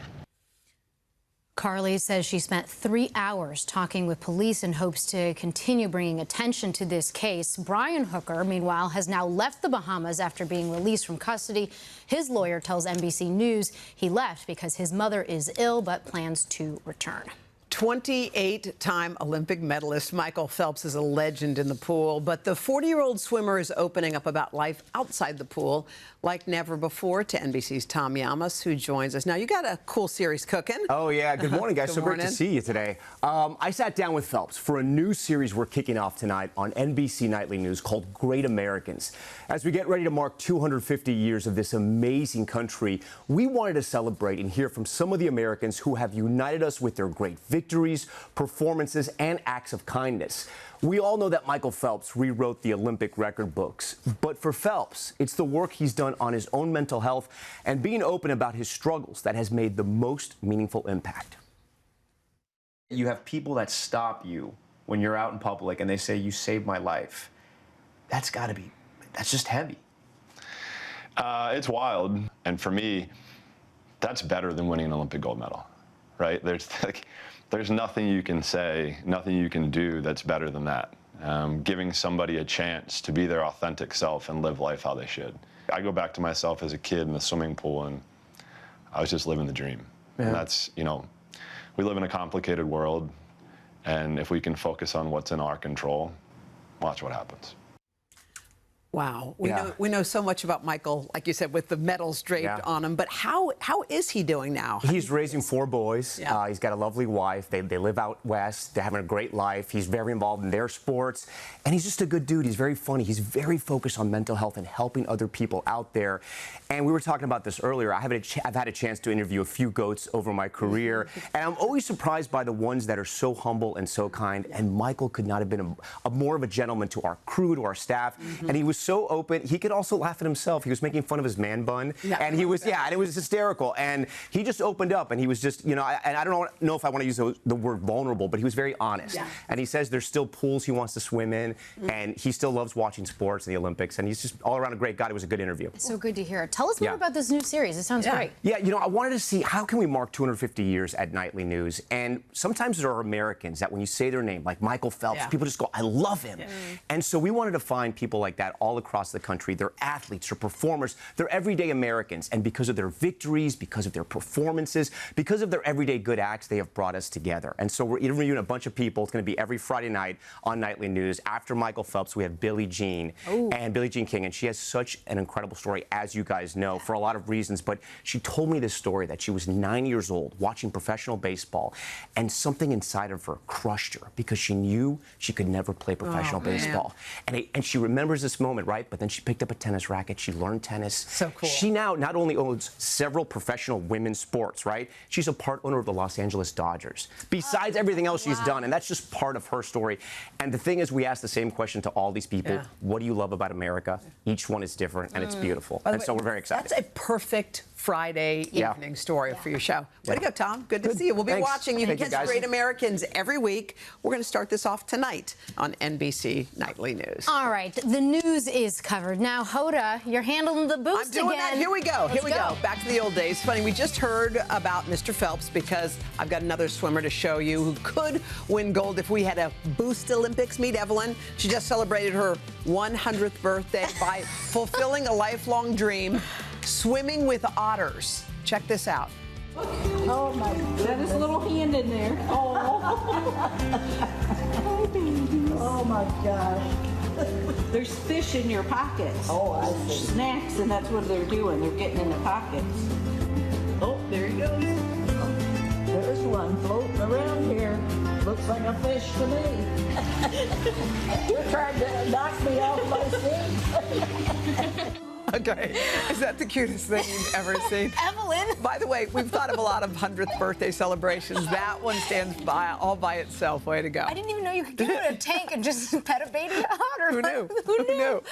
Carly says she spent 3 hours talking with police in hopes to continue bringing attention to this case. Brian Hooker, meanwhile, has now left the Bahamas after being released from custody. His lawyer tells NBC News he left because his mother is ill but plans to return. 28-time Olympic medalist Michael Phelps is a legend in the pool, but the 40-year-old swimmer is opening up about life outside the pool like never before. To NBC's Tom Yamas, who joins us now. You got a cool series cooking. Oh, yeah. Good morning, guys. Good so morning. Great to see you today. I sat down with Phelps for a new series we're kicking off tonight on NBC Nightly News called Great Americans. As we get ready to mark 250 years of this amazing country, we wanted to celebrate and hear from some of the Americans who have united us with their great victories, performances, and acts of kindness. We all know that Michael Phelps rewrote the Olympic record books, but for Phelps, it's the work he's done on his own mental health and being open about his struggles that has made the most meaningful impact. You have people that stop you when you're out in public and they say, you saved my life. That's just heavy. It's wild. And for me, that's better than winning an Olympic gold medal, right? There's nothing you can say, nothing you can do that's better than that. Giving somebody a chance to be their authentic self and live life how they should. I go back to myself as a kid in the swimming pool, and I was just living the dream. Yeah. And that's, we live in a complicated world, and if we can focus on what's in our control, watch what happens. Wow. We know so much about Michael, like you said, with the medals draped on him. But how is he doing now? He's raising 4 boys. Yeah. He's got a lovely wife. They live out west. They're having a great life. He's very involved in their sports. And he's just a good dude. He's very funny. He's very focused on mental health and helping other people out there. And we were talking about this earlier. I've had a chance to interview a few GOATs over my career. And I'm always surprised by the ones that are so humble and so kind. And Michael could not have been more of a gentleman to our crew, to our staff. And he was so open. He could also laugh at himself. He was making fun of his man bun, and he was, and it was hysterical. And he just opened up, and he was just, and I don't know if I want to use the word vulnerable, but he was very honest. Yeah. And he says there's still pools he wants to swim in, and he still loves watching sports and the Olympics, and he's just all around a great guy. It was a good interview. It's so good to hear. Tell us more about this new series. It sounds great. Yeah, I wanted to see how can we mark 250 years at Nightly News, and sometimes there are Americans that when you say their name, like Michael Phelps, people just go, I love him. And so we wanted to find people like that all across the country. They're athletes, they're performers, they're everyday Americans. And because of their victories, because of their performances, because of their everyday good acts, they have brought us together. And so we're interviewing a bunch of people. It's going to be every Friday night on Nightly News. After Michael Phelps, we have Billie Jean and Billie Jean King. And she has such an incredible story, as you guys know, for a lot of reasons. But she told me this story that she was 9 years old watching professional baseball, and something inside of her crushed her because she knew she could never play professional baseball. And she remembers this moment, right? But then she picked up a tennis racket. She learned tennis. So cool. She now not only owns several professional women's sports, right? She's a part owner of the Los Angeles Dodgers, besides everything else she's done. And that's just part of her story. And the thing is, we ask the same question to all these people. What do you love about America? Each one is different, and it's beautiful. And so we're very excited. That's a perfect Friday evening story for your show. Way to go, Tom. Good to see you. We'll be watching you against Great Americans every week. We're going to start this off tonight on NBC Nightly News. All right, the news is covered. Now, Hoda, you're handling the boost I'm doing again. that. Here we go. Here we go. Back to the old days. Funny, we just heard about Mr. Phelps because I've got another swimmer to show you who could win gold if we had a boost Olympics. Meet Evelyn. She just celebrated her 100th birthday by fulfilling a lifelong dream, swimming with otters. Check this out. Oh my goodness. Got his little hand in there. Oh. Oh my gosh. There's fish in your pockets. Oh, I see. Snacks, and that's what they're doing. They're getting in the pockets. Oh, there he goes. There's one floating around here. Looks like a fish to me. You're trying to knock me off my seat. Okay, is that the cutest thing you've ever seen? Evelyn. By the way, we've thought of a lot of 100th birthday celebrations. That one stands all by itself. Way to go. I didn't even know you could get in a tank and just pet a baby otter. Who knew? Who knew?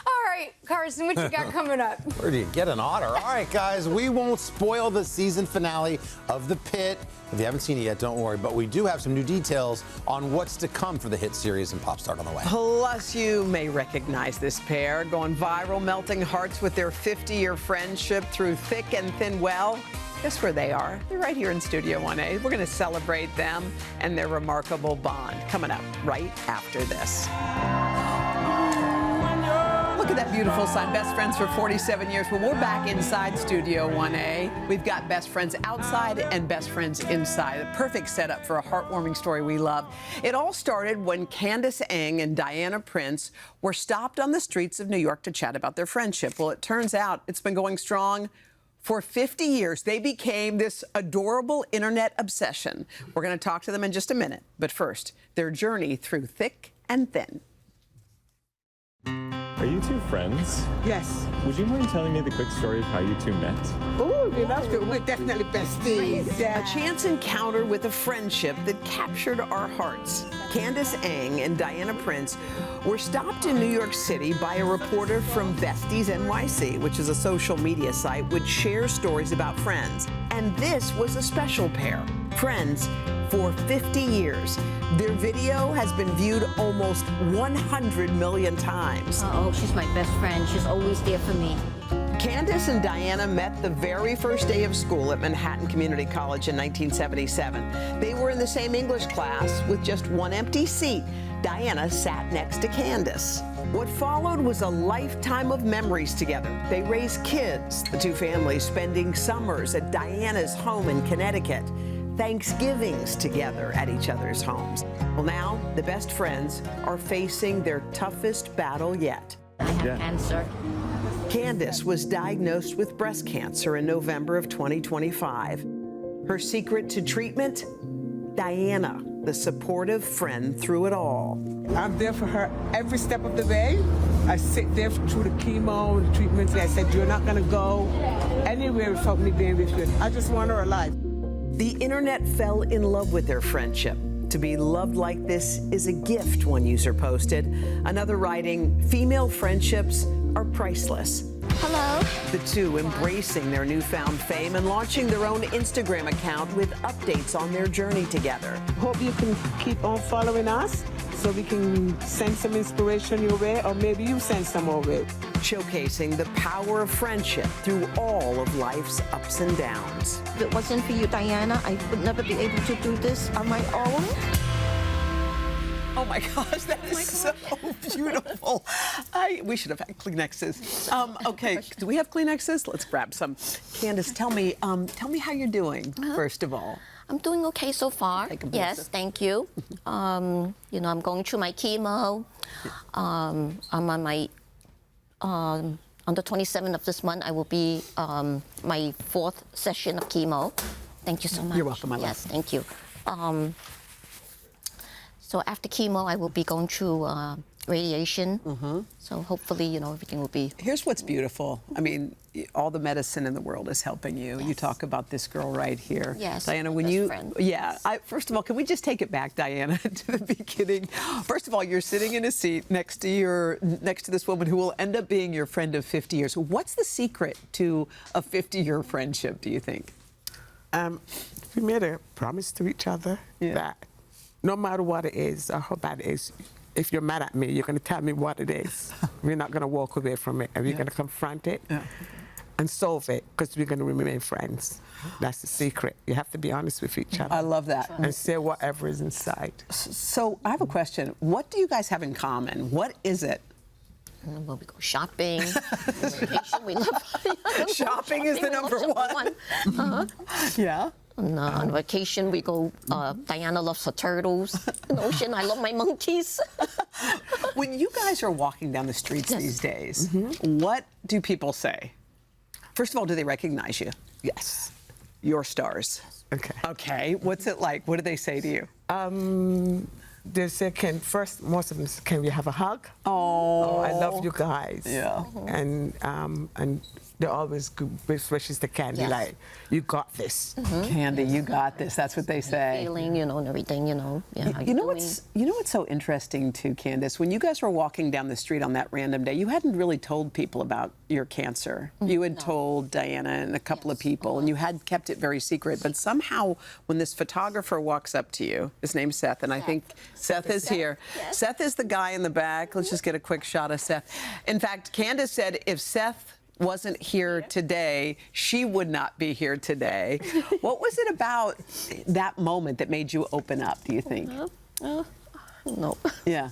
All right, Carson, what you got coming up? Where do you get an otter? All right, guys, we won't spoil the season finale of The Pit. If you haven't seen it yet, don't worry. But we do have some new details on what's to come for the hit series and Pop Start on the way. Plus, you may recognize this pair going viral, melting hearts with their 50-year friendship through thick and thin. Well, guess where they are? They're right here in Studio 1A. We're going to celebrate them and their remarkable bond. Coming up right after this. Look at that beautiful sign. Best friends for 47 years. Well, we're back inside Studio 1A. We've got best friends outside and best friends inside. A perfect setup for a heartwarming story we love. It all started when Candace Eng and Diana Prince were stopped on the streets of New York to chat about their friendship. Well, it turns out it's been going strong for 50 years. They became this adorable internet obsession. We're going to talk to them in just a minute. But first, their journey through thick and thin. Are you two friends? Yes. Would you mind telling me the quick story of how you two met? Oh, that's good. We're definitely besties. A chance encounter with a friendship that captured our hearts. Candace Eng and Diana Prince were stopped in New York City by a reporter from Besties NYC, which is a social media site which shares stories about friends. And this was a special pair, friends for 50 years. Their video has been viewed almost 100 million times. Oh, she's my best friend. She's always there for me. Candace and Diana met the very first day of school at Manhattan Community College in 1977. They were in the same English class with just one empty seat. Diana sat next to Candace. What followed was a lifetime of memories together. They raised kids, the two families spending summers at Diana's home in Connecticut, Thanksgivings together at each other's homes. Well, now the best friends are facing their toughest battle yet. I have cancer. Candace was diagnosed with breast cancer in November of 2025. Her secret to treatment? Diana, the supportive friend through it all. I'm there for her every step of the way. I sit there through the chemo, the treatments. I said, you're not going to go anywhere without me being with you. I just want her alive. The internet fell in love with their friendship. To be loved like this is a gift, one user posted. Another writing, female friendships are priceless. Hello. The two embracing their newfound fame and launching their own Instagram account with updates on their journey together. Hope you can keep on following us so we can send some inspiration your way, or maybe you send some our way. Showcasing the power of friendship through all of life's ups and downs. If it wasn't for you, Diana, I would never be able to do this on my own. Oh my gosh, that is so beautiful. We should have had Kleenexes. Okay, do we have Kleenexes? Let's grab some. Candace, tell me how you're doing, first of all. I'm doing okay so far. Yes, thank you. I'm going through my chemo. I'm on my, on the 27th of this month, I will be my 4th session of chemo. Thank you so much. You're welcome, my love. Yes, thank you. So after chemo, I will be going through radiation. So hopefully, everything will be... Here's what's beautiful. I mean, all the medicine in the world is helping you. Yes. You talk about this girl right here. Yes, Diana, when you... Friend. Yeah. First of all, can we just take it back, Diana, to the beginning? First of all, you're sitting in a seat next to this woman who will end up being your friend of 50 years. What's the secret to a 50-year friendship, do you think? We made a promise to each other that no matter what it is or how bad it is, if you're mad at me, you're going to tell me what it is. We're not going to walk away from it, and we're going to confront it and solve it, because we're going to remain friends. That's the secret. You have to be honest with each other. I love that. And say whatever is inside. So I have a question. What do you guys have in common? What is it? Well, we go shopping. Vacation, we love shopping is the number one. Yeah. On vacation, we go, Diana loves her turtles. In the ocean, I love my monkeys. When you guys are walking down the streets these days, what do people say? First of all, do they recognize you? Yes. Your stars. Okay. Okay. What's it like? What do they say to you? They say, most of them say, can we have a hug? Oh, I love you guys. Yeah. And they always wishes to Candy, like, you got this. Candy, you got this. That's what they say. Feeling, and everything, Yeah. You know what's so interesting too, Candace? When you guys were walking down the street on that random day, you hadn't really told people about your cancer. You had told Diana and a couple of people, and you had kept it very secret. But somehow, when this photographer walks up to you, his name's Seth, and I think Seth is here. Yes. Seth is the guy in the back. Let's just get a quick shot of Seth. In fact, Candace said if Seth wasn't here today, she would not be here today. What was it about that moment that made you open up, do you think? No. Yeah.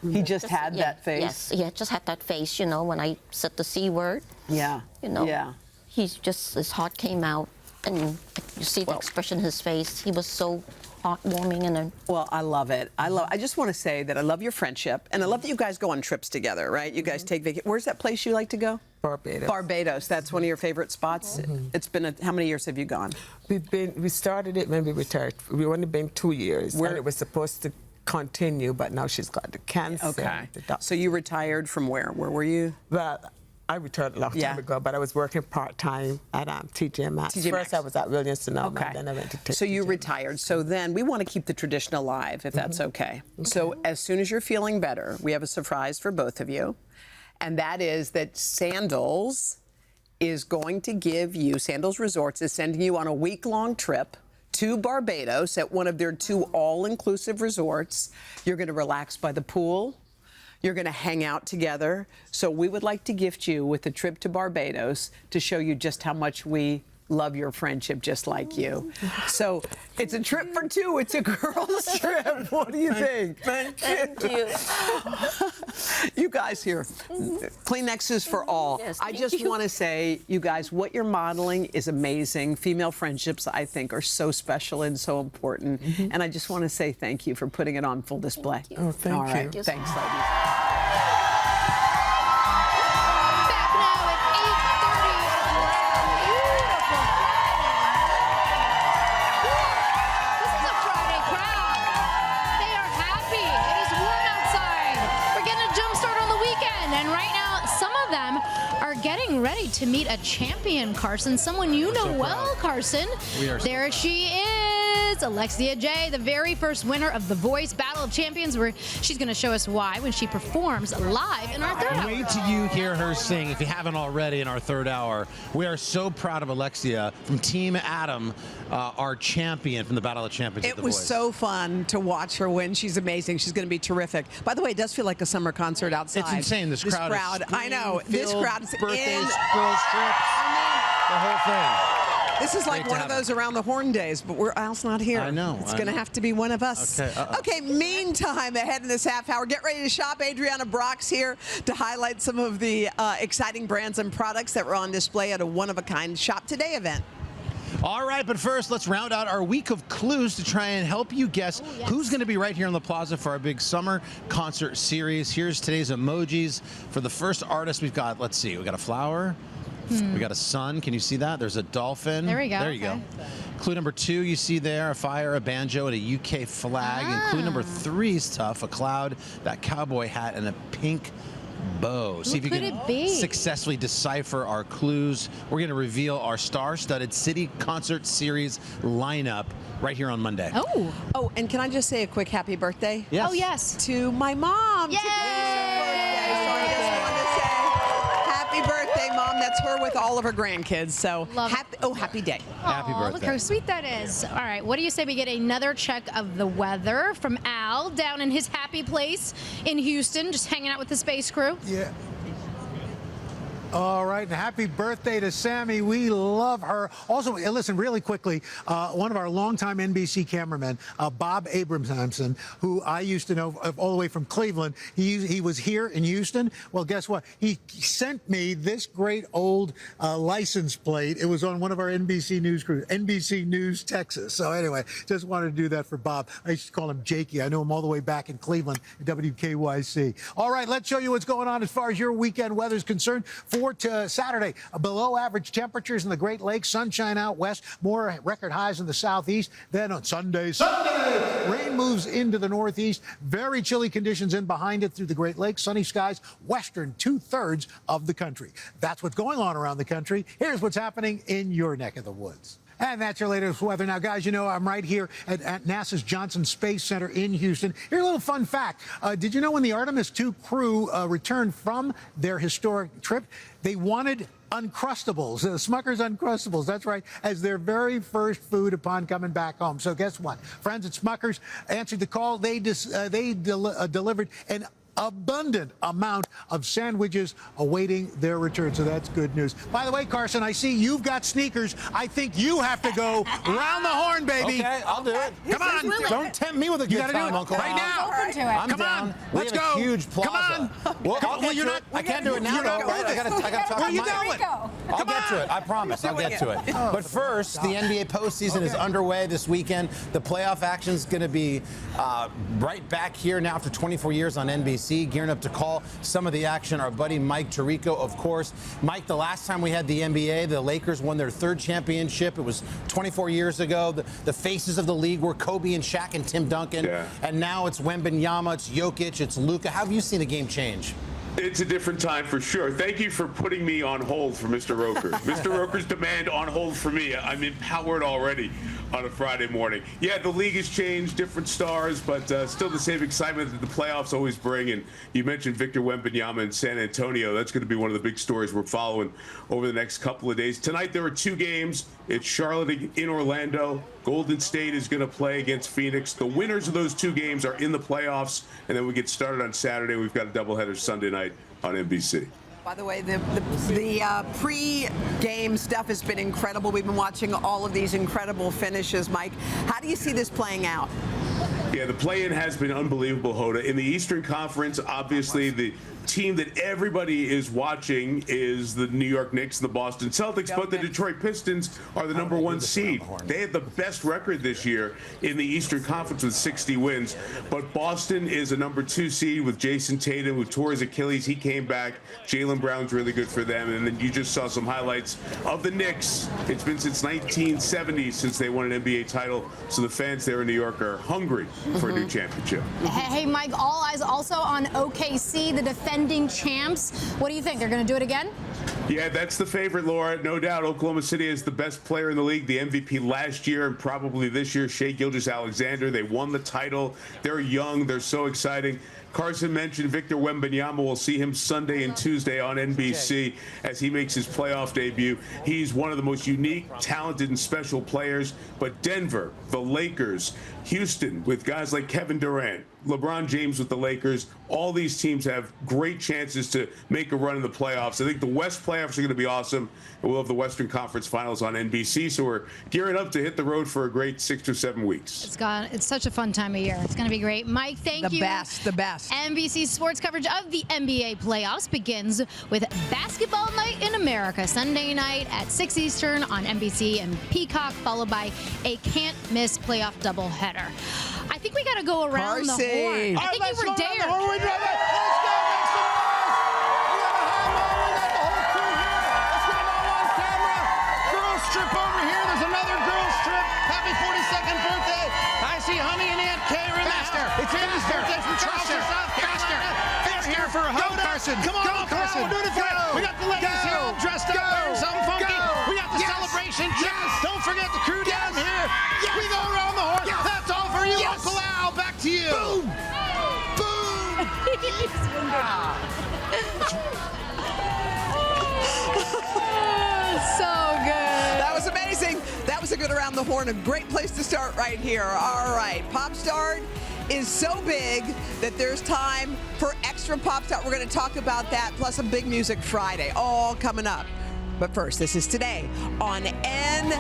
He just had that face? Yes, just had that face, when I said the C word. Yeah. Yeah. His heart came out, and you see the expression in his face. He was so heartwarming and well, I love it. I just want to say that I love your friendship, and I love that you guys go on trips together, right? You guys take vacation. Where's that place you like to go? Barbados. Barbados. That's one of your favorite spots. It's been how many years have you gone? We started it when we retired. We've only been 2 years. And it was supposed to continue, but now she's got the cancer. Okay. So you retired from where? Where were you? Well, I retired a long time ago, but I was working part-time at TJ Maxx. First, I was at Williams-Sonoma, and then I went to TJ. So you retired. So then we want to keep the tradition alive, if that's okay. So as soon as you're feeling better, we have a surprise for both of you, and that is that Sandals is going to give you, Sandals Resorts is sending you on a week-long trip to Barbados at one of their 2 all-inclusive resorts. You're going to relax by the pool. You're going to hang out together. So we would like to gift you with a trip to Barbados to show you just how much we love your friendship, just like you. So it's a trip for 2. It's a girls' trip. What do you think? Thank you. You guys here, Kleenexes for all. Yes, I just want to say, you guys, what you're modeling is amazing. Female friendships, I think, are so special and so important. And I just want to say thank you for putting it on full display. Oh, thank you. All right. Thanks, ladies. Ready to meet a champion, Carson, someone you know well, Carson. We are there she is. it's Alexia J, the very first winner of The Voice Battle of Champions, where she's going to show us why when she performs live in our third hour. Wait till you hear her sing, if you haven't already, in our third hour. We are so proud of Alexia from Team Adam, our champion from the Battle of Champions. It was so fun to watch her win. She's amazing. She's going to be terrific. By the way, it does feel like a summer concert outside. It's insane. This crowd is I know. This crowd is birthdays, girls trips, the whole thing. This is like one of those around the horn days, but Al's not here. I know. It's going to have to be one of us. Okay, meantime, ahead in this half hour, get ready to shop. Adriana Brock's here to highlight some of the exciting brands and products that were on display at a one-of-a-kind Shop Today event. All right, but first, let's round out our week of clues to try and help you guess who's going to be right here in the plaza for our big summer concert series. Here's today's emojis. For the first artist, we've got, let's see, we got a flower. We got a sun. Can you see that? There's a dolphin. There we go. There you go. Clue number 2, you see there, a fire, a banjo, and a UK flag. And clue number 3 is tough, a cloud, that cowboy hat, and a pink bow. See if you can successfully decipher our clues. We're going to reveal our star-studded City Concert Series lineup right here on Monday. Oh, and can I just say a quick happy birthday? Yes. Oh, yes. To my mom. Yay! Happy birthday, Mom. That's her with all of her grandkids. So happy day. Happy birthday. Look how sweet that is. All right, what do you say we get another check of the weather from Al down in his happy place in Houston, just hanging out with the space crew? Yeah. All right, and happy birthday to Sammy. We love her. Also, listen, really quickly, one of our longtime NBC cameramen, Bob Abramson, who I used to know all the way from Cleveland, he was here in Houston. Well, guess what? He sent me this great old license plate. It was on one of our NBC News crews, NBC News Texas. So anyway, just wanted to do that for Bob. I used to call him Jakey. I knew him all the way back in Cleveland, WKYC. All right, let's show you what's going on as far as your weekend weather is concerned. To Saturday, below average temperatures in the Great Lakes, sunshine out west, more record highs in the southeast. Then on Sunday, rain moves into the northeast. Very chilly conditions in behind it through the Great Lakes. Sunny skies, western 2/3 of the country. That's what's going on around the country. Here's what's happening in your neck of the woods. And that's your latest weather. Now, guys, you know I'm right here at NASA's Johnson Space Center in Houston. Here's a little fun fact. Did you know when the Artemis II crew returned from their historic trip, they wanted Uncrustables, Smucker's Uncrustables, that's right, as their very first food upon coming back home. So guess what? Friends at Smucker's answered the call. They delivered an abundant amount of sandwiches awaiting their return. So that's good news. By the way, Carson, I see you've got sneakers. I think you have to go round the horn, baby. Okay, I'll do it. Come on. Don't tempt me with a good time, do it Uncle right now. I'm Come down. on. Let's go. We have a huge plaza. Come on. Well, you're not. I can't do it now, though, right? I got to talk Where to you Mike. going? I'll get to it. I promise. I'll get to it. But first, the NBA postseason is underway this weekend. The playoff action is going to be right back here now after 24 years on NBC, gearing up to call some of the action. Our buddy Mike Tirico, of course. Mike, the last time we had the NBA, the Lakers won their 3rd championship. It was 24 years ago. The faces of the league were Kobe and Shaq and Tim Duncan. Yeah. And now it's Wembanyama, it's Jokic, it's Luka. How have you seen the game change? It's a different time for sure. Thank you for putting me on hold for Mr. Roker. Mr. Roker's demand on hold for me. I'm empowered already on a Friday morning. Yeah, the league has changed, different stars, but still the same excitement that the playoffs always bring. And you mentioned Victor Wembanyama in San Antonio. That's going to be one of the big stories we're following over the next couple of days. Tonight there are 2 games. It's Charlotte in Orlando. Golden State is going to play against Phoenix. The winners of those 2 games are in the playoffs, and then we get started on Saturday. We've got a doubleheader Sunday night on NBC. By the way, the pre-game stuff has been incredible. We've been watching all of these incredible finishes. Mike, how do you see this playing out? Yeah, the play-in has been unbelievable, Hoda. In the Eastern Conference, obviously the team that everybody is watching is the New York Knicks and the Boston Celtics, but the Detroit Pistons are the #1 seed. They had the best record this year in the Eastern Conference with 60 wins, but Boston is a #2 seed with Jason Tatum, who tore his Achilles. He came back. Jaylen Brown's really good for them, and then you just saw some highlights of the Knicks. It's been since 1970 since they won an NBA title, so the fans there in New York are hungry for a new championship. Hey, Mike, all eyes also on OKC, the defending champs. What do you think? They're going to do it again? Yeah, that's the favorite, Laura. No doubt, Oklahoma City is the best player in the league, the MVP last year and probably this year, Shai Gilgeous-Alexander. They won the title. They're young. They're so exciting. Carson mentioned Victor Wembanyama. We'll see him Sunday and Tuesday on NBC as he makes his playoff debut. He's one of the most unique, talented, and special players. But Denver, the Lakers, Houston, with guys like Kevin Durant, LeBron James with the Lakers, all these teams have great chances to make a run in the playoffs. I think the West playoffs are going to be awesome. And we'll have the Western Conference Finals on NBC. So we're gearing up to hit the road for a great 6 or 7 weeks. It's such a fun time of year. It's going to be great. Mike, thank you. The best. NBC sports coverage of the NBA playoffs begins with Basketball Night in America, Sunday night at 6 Eastern on NBC and Peacock, followed by a can't-miss playoff doubleheader. I think we got to go around the horn. I think you were dared. Trip over here. There's another girls trip. Happy 42nd birthday. I see Honey and Aunt Kay are in the house. It's Amy's birthday from Charleston, South Carolina. They're here for a hug. Carson. Come on, Carson. We're doing it for you. We got the ladies here all dressed up, wearing something funky. We got the celebration. Don't forget the crew down here. We go around the horn. That's all for you, Uncle Al. Back to you. Boom. Boom. So good. That was amazing. That was a good around the horn. A great place to start right here. All right. Pop Star is so big that there's time for extra Pop Star. We're going to talk about that, plus a Big Music Friday, all coming up. But first, this is today on NBC.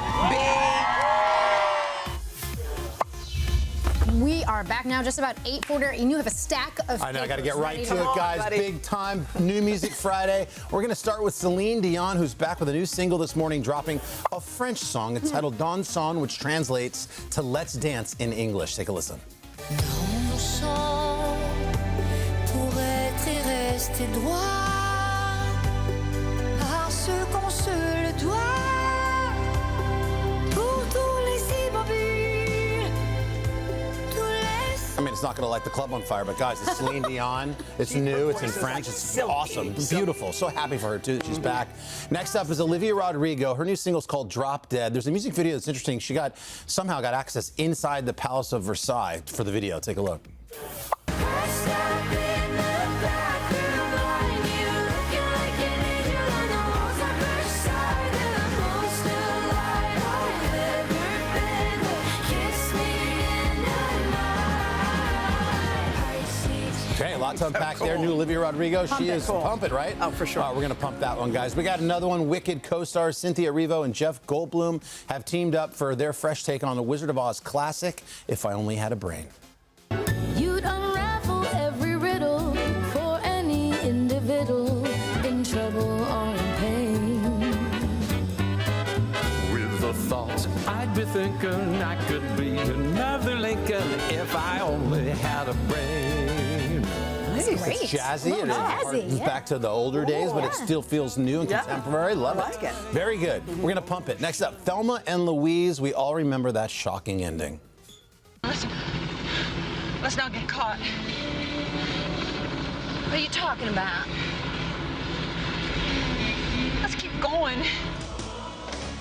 We are back now, just about 8:40, and you have a stack of I know, I got to get right papers to ready it, guys. buddy. Big time New Music Friday. We're going to start with Celine Dion, who's back with a new single this morning, dropping a French song. It's titled Danson, which translates to Let's Dance in English. Take a listen. I mean, it's not going to light the club on fire, but guys, it's Celine Dion. It's new. It's in French. It's awesome. Beautiful. So happy for her, too, that she's back. Next up is Olivia Rodrigo. Her new single is called Drop Dead. There's a music video that's interesting. She somehow got access inside the Palace of Versailles for the video. Take a look. Okay, a lot to unpack there. New Olivia Rodrigo. She is Pump It, right? Oh, for sure. We're going to pump that one, guys. We got another one. Wicked co-stars Cynthia Erivo and Jeff Goldblum have teamed up for their fresh take on the Wizard of Oz classic, If I Only Had a Brain. You'd unravel every riddle for any individual in trouble or in pain. With the thoughts I'd be thinking I could be another Lincoln if I only had a brain. It's jazzy. It is back to the older days, but it still feels new and contemporary. Love it. Very good. We're going to pump it. Next up, Thelma and Louise. We all remember that shocking ending. Let's not get caught. What are you talking about? Let's keep going.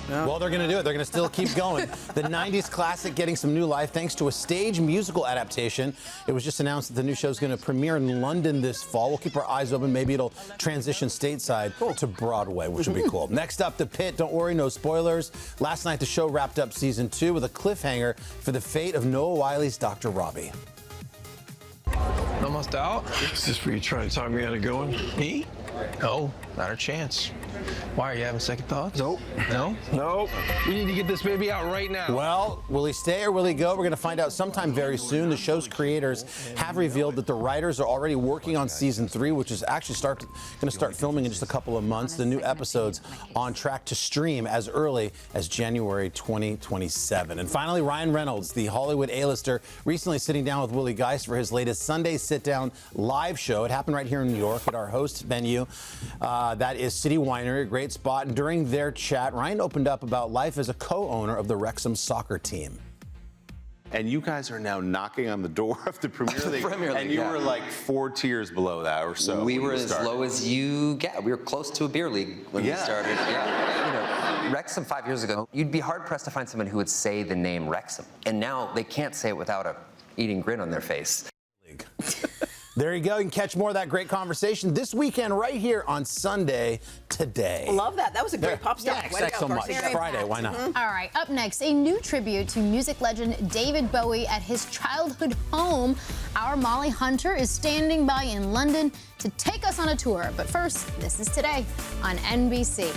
Well, they're going to do it. They're going to still keep going. The 90s classic getting some new life thanks to a stage musical adaptation. It was just announced that the new show is going to premiere in London this fall. We'll keep our eyes open. Maybe it'll transition stateside to Broadway, which would be cool. Next up, The Pit. Don't worry, no spoilers. Last night, the show wrapped up season 2 with a cliffhanger for the fate of Noah Wiley's Dr. Robbie. Almost out? Is this where you trying to talk me out of going? Me? No, not a chance. Why, are you having second thoughts? Nope. No? Nope. We need to get this baby out right now. Well, will he stay or will he go? We're going to find out sometime very soon. The show's creators have revealed that the writers are already working on season 3, which is actually going to start filming in just a couple of months. The new episode's on track to stream as early as January 2027. And finally, Ryan Reynolds, the Hollywood A-lister, recently sitting down with Willie Geist for his latest Sunday sit-down live show. It happened right here in New York at our host venue. That is City Winery, a great spot. And during their chat, Ryan opened up about life as a co-owner of the Wrexham soccer team. And you guys are now knocking on the door of the Premier League. Premier League, and you yeah. were like 4 tiers below that or so. We when were you as started. low as you get. We were close to a beer league when we started. Yeah. You know, Wrexham 5 years ago, you'd be hard-pressed to find someone who would say the name Wrexham. And now they can't say it without a eating grin on their face. There you go. You can catch more of that great conversation this weekend right here on Sunday Today. Love that. That was a great pop star. Yeah, thanks so much. Very Friday, packed. why not? All right, up next, a new tribute to music legend David Bowie at his childhood home. Our Molly Hunter is standing by in London to take us on a tour. But first, this is Today on NBC.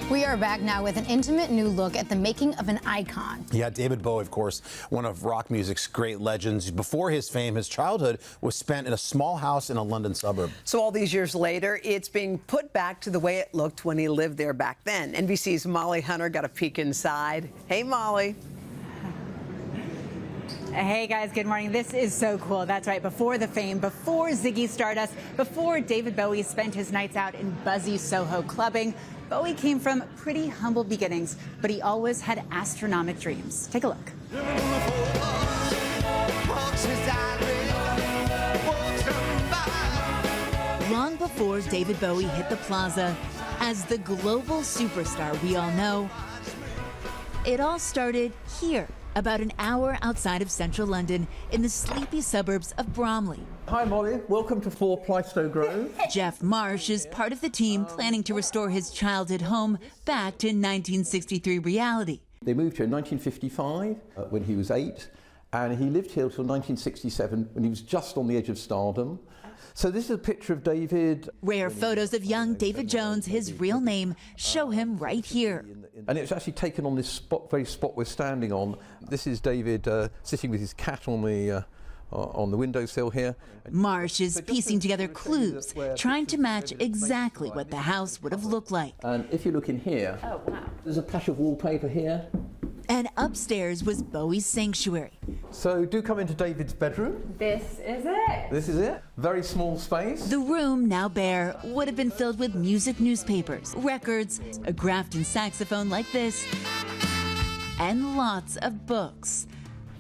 We are back now with an intimate new look at the making of an icon. Yeah, David Bowie, of course, one of rock music's great legends. Before his fame, his childhood was spent in a small house in a London suburb. So all these years later, it's being put back to the way it looked when he lived there back then. NBC's Molly Hunter got a peek inside. Hey, Molly. Hey guys, good morning. This is so cool. That's right. Before the fame, before Ziggy Stardust, before David Bowie spent his nights out in buzzy Soho clubbing, Bowie came from pretty humble beginnings, but he always had astronomic dreams. Take a look. Long before David Bowie hit the plaza as the global superstar we all know, it all started here, about an hour outside of central London in the sleepy suburbs of Bromley. Hi Molly, welcome to 4 Plaistow Grove. Jeff Marsh is part of the team planning to restore his childhood home back to 1963 reality. They moved here in 1955 when he was 8, and he lived here until 1967 when he was just on the edge of stardom. So this is a picture of David. Rare photos of young David Jones, his real name, show him right here. And it's actually taken on this very spot we're standing on. This is David sitting with his cat on the windowsill here. Marsh is piecing together clues, trying to match exactly what the house would have looked like. And if you look in here, there's a patch of wallpaper here. And upstairs was Bowie's sanctuary. So do come into David's bedroom. This is it. This is it. Very small space. The room, now bare, would have been filled with music newspapers, records, a Grafton saxophone like this, and lots of books.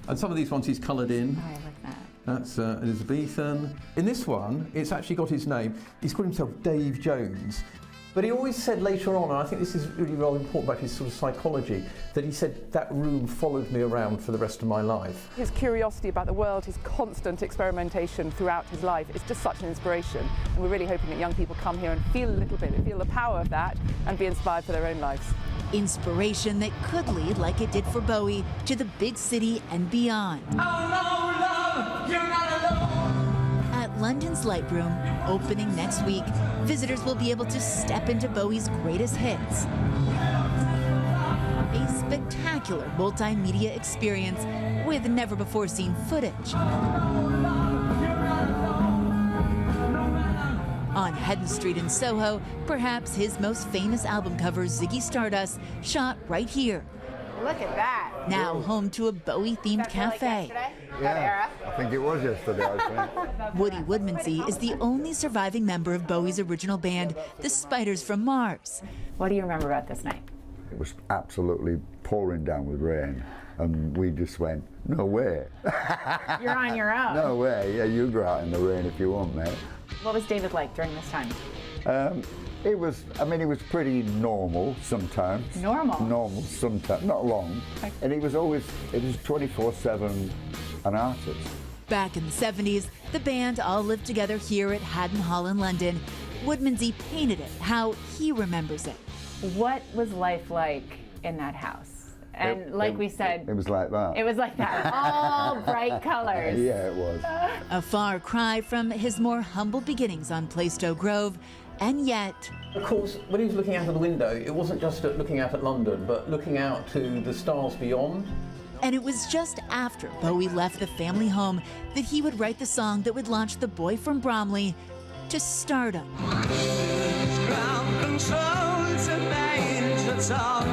And some of these ones he's coloured in. I like that. That's Elizabethan. In this one, it's actually got his name. He's called himself Dave Jones. But he always said later on, and I think this is really rather important about his sort of psychology, that he said that room followed me around for the rest of my life. His curiosity about the world, his constant experimentation throughout his life is just such an inspiration. And we're really hoping that young people come here and feel a little bit, feel the power of that and be inspired for their own lives. Inspiration that could lead, like it did for Bowie, to the big city and beyond. Oh, no, love, you're not alone. At London's Light Room, opening next week, visitors will be able to step into Bowie's greatest hits. A spectacular multimedia experience with never-before-seen footage. On Hedden Street in Soho, perhaps his most famous album cover, Ziggy Stardust, shot right here. Look at that. Now home to a Bowie-themed cafe. Yeah, I think it was yesterday, I think. Woody Woodmansey is the only surviving member of Bowie's original band, the Spiders from Mars. What do you remember about this night? It was absolutely pouring down with rain, and we just went, no way. You're on your own. No way, yeah, you go out in the rain if you want, mate. What was David like during this time? It was pretty normal sometimes. Normal? Normal sometimes, not long. Okay. And it was 24/7 an artist. Back in the 70s, the band all lived together here at Haddon Hall in London. Woodmansey painted it how he remembers it. What was life like in that house? And we said, it was like that. It was like that. All bright colors. Yeah, it was. A far cry from his more humble beginnings on Plaistow Grove, and yet... Of course, when he was looking out of the window, it wasn't just looking out at London, but looking out to the stars beyond. And it was just after Bowie left the family home that he would write the song that would launch the boy from Bromley to stardom. Ground control to Major Tom.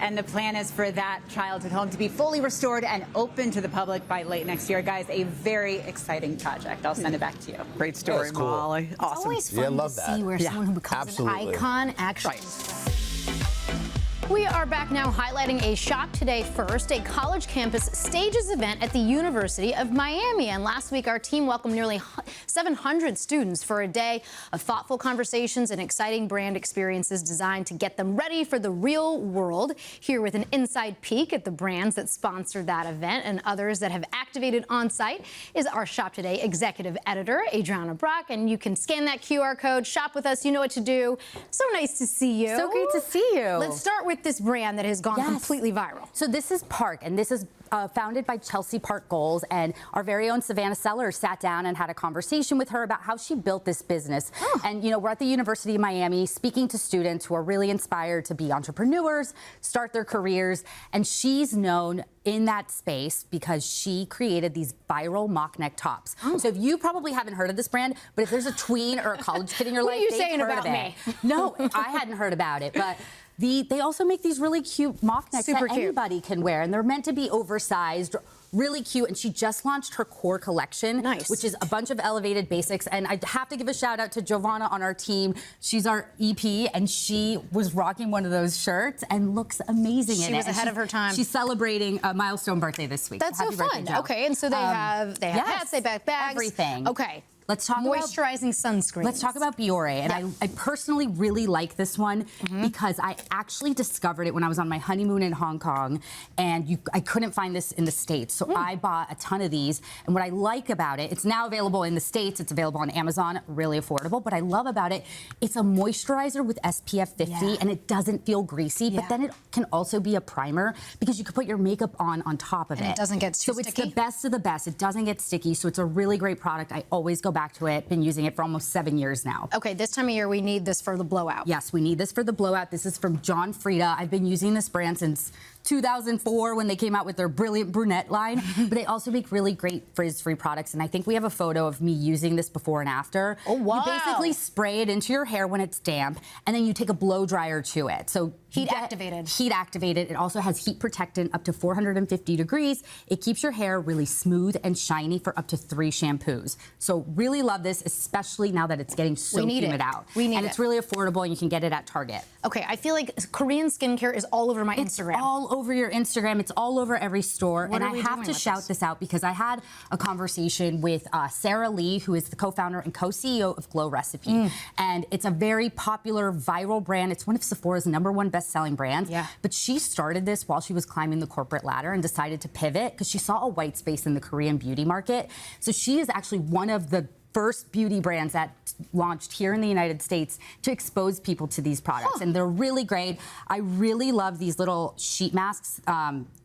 And the plan is for that childhood home to be fully restored and open to the public by late next year. Guys, a very exciting project. I'll send it back to you. Great story, Cool. Molly. Awesome. It's always fun to see where someone who becomes absolutely. an icon actually... Right. We are back now highlighting a Shop Today first. A college campus stages event at the University of Miami. And last week, our team welcomed nearly 700 students for a day of thoughtful conversations and exciting brand experiences designed to get them ready for the real world. Here with an inside peek at the brands that sponsored that event and others that have activated on site is our Shop Today executive editor, Adriana Brock. And you can scan that QR code, shop with us. You know what to do. So nice to see you. So great to see you. Let's start with this brand that has gone completely viral. So this is Park, and this is founded by Chelsea Park Goals, and our very own Savannah Sellers sat down and had a conversation with her about how she built this business. And, you know, we're at the University of Miami speaking to students who are really inspired to be entrepreneurs, start their careers, and she's known in that space because she created these viral mock neck tops. So if you probably haven't heard of this brand, but if there's a tween or a college kid in your What life, are you they've saying heard about of me? it. No, I hadn't heard about it, but they also make these really cute mock necks Super that cute. anybody can wear, and they're meant to be oversized, really cute. And she just launched her core collection, which is a bunch of elevated basics. And I have to give a shout out to Giovanna on our team. She's our EP, and she was rocking one of those shirts and looks amazing in it. She was ahead of her time. She's celebrating a milestone birthday this week. That's Happy so birthday, fun. Jo. Okay, and so they have hats, they have bags, everything. Okay. Let's talk moisturizing sunscreen. Let's talk about Biore. And I personally really like this one because I actually discovered it when I was on my honeymoon in Hong Kong, and I couldn't find this in the States. So I bought a ton of these. And what I like about it, it's now available in the States. It's available on Amazon, really affordable. What I love about it, it's a moisturizer with SPF 50, and it doesn't feel greasy. But then it can also be a primer because you can put your makeup on top of it. And it doesn't get too sticky. sticky? It's the best of the best. It doesn't get sticky. So it's a really great product. I always go back to it. Been using it for almost 7 years now. Okay, this time of year we need this for the blowout. Yes, we need this for the blowout. This is from John Frieda. I've been using this brand since 2004 when they came out with their brilliant brunette line, but they also make really great frizz-free products. And I think we have a photo of me using this before and after. Oh, wow. You basically spray it into your hair when it's damp, and then you take a blow dryer to it. So heat activated. Heat activated. It also has heat protectant up to 450 degrees. It keeps your hair really smooth and shiny for up to 3 shampoos. So really love this, especially now that it's getting so humid out. We need and it. it's really affordable, and you can get it at Target. Okay, I feel like Korean skincare is all over my Instagram. All over your Instagram. It's all over every store. What and are I we have doing to with shout this? this out because I had a conversation with Sarah Lee, who is the co-founder and co-CEO of Glow Recipe. And it's a very popular viral brand. It's one of Sephora's #1 best-selling brands. Yeah. But she started this while she was climbing the corporate ladder and decided to pivot because she saw a white space in the Korean beauty market. So she is actually one of the first beauty brands that launched here in the United States to expose people to these products. And they're really great. I really love these little sheet masks.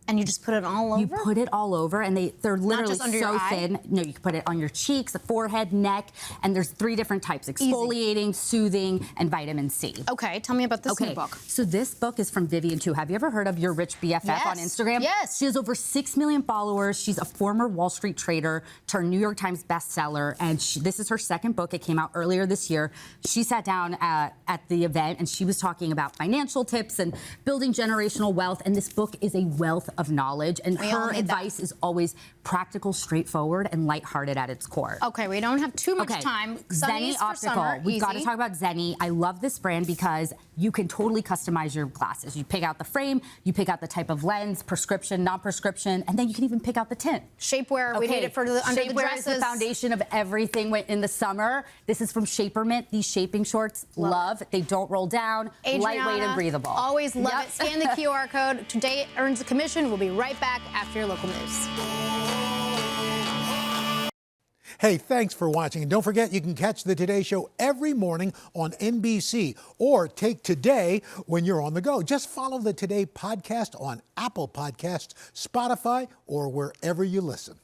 And you just put it all over? You put it all over, and they're literally just under your so eye? thin. No, you can put it on your cheeks, the forehead, neck, and there's 3 different types: exfoliating, soothing, and vitamin C. Okay, tell me about this new book. So this book is from Vivian Tu. Have you ever heard of Your Rich BFF on Instagram? Yes. She has over 6 million followers. She's a former Wall Street trader, turned New York Times bestseller, and this is her 2nd book. It came out earlier this year. She sat down at the event, and she was talking about financial tips and building generational wealth, and this book is a wealth of knowledge, and her advice is always practical, straightforward, and lighthearted at its core. Okay, we don't have too much time. Zenni Optical. We've got to talk about Zenni. I love this brand because you can totally customize your glasses. You pick out the frame, you pick out the type of lens, prescription, non-prescription, and then you can even pick out the tint. Shapewear, we need it for under the Shapewear dresses. is the foundation of everything in the summer. This is from Shaper Mint. These shaping shorts, love. They don't roll down, lightweight and breathable. Always love it. Scan the QR code. Today earns a commission. We'll be right back after your local news. Hey, thanks for watching. And don't forget, you can catch the Today Show every morning on NBC or take Today when you're on the go. Just follow the Today podcast on Apple Podcasts, Spotify, or wherever you listen.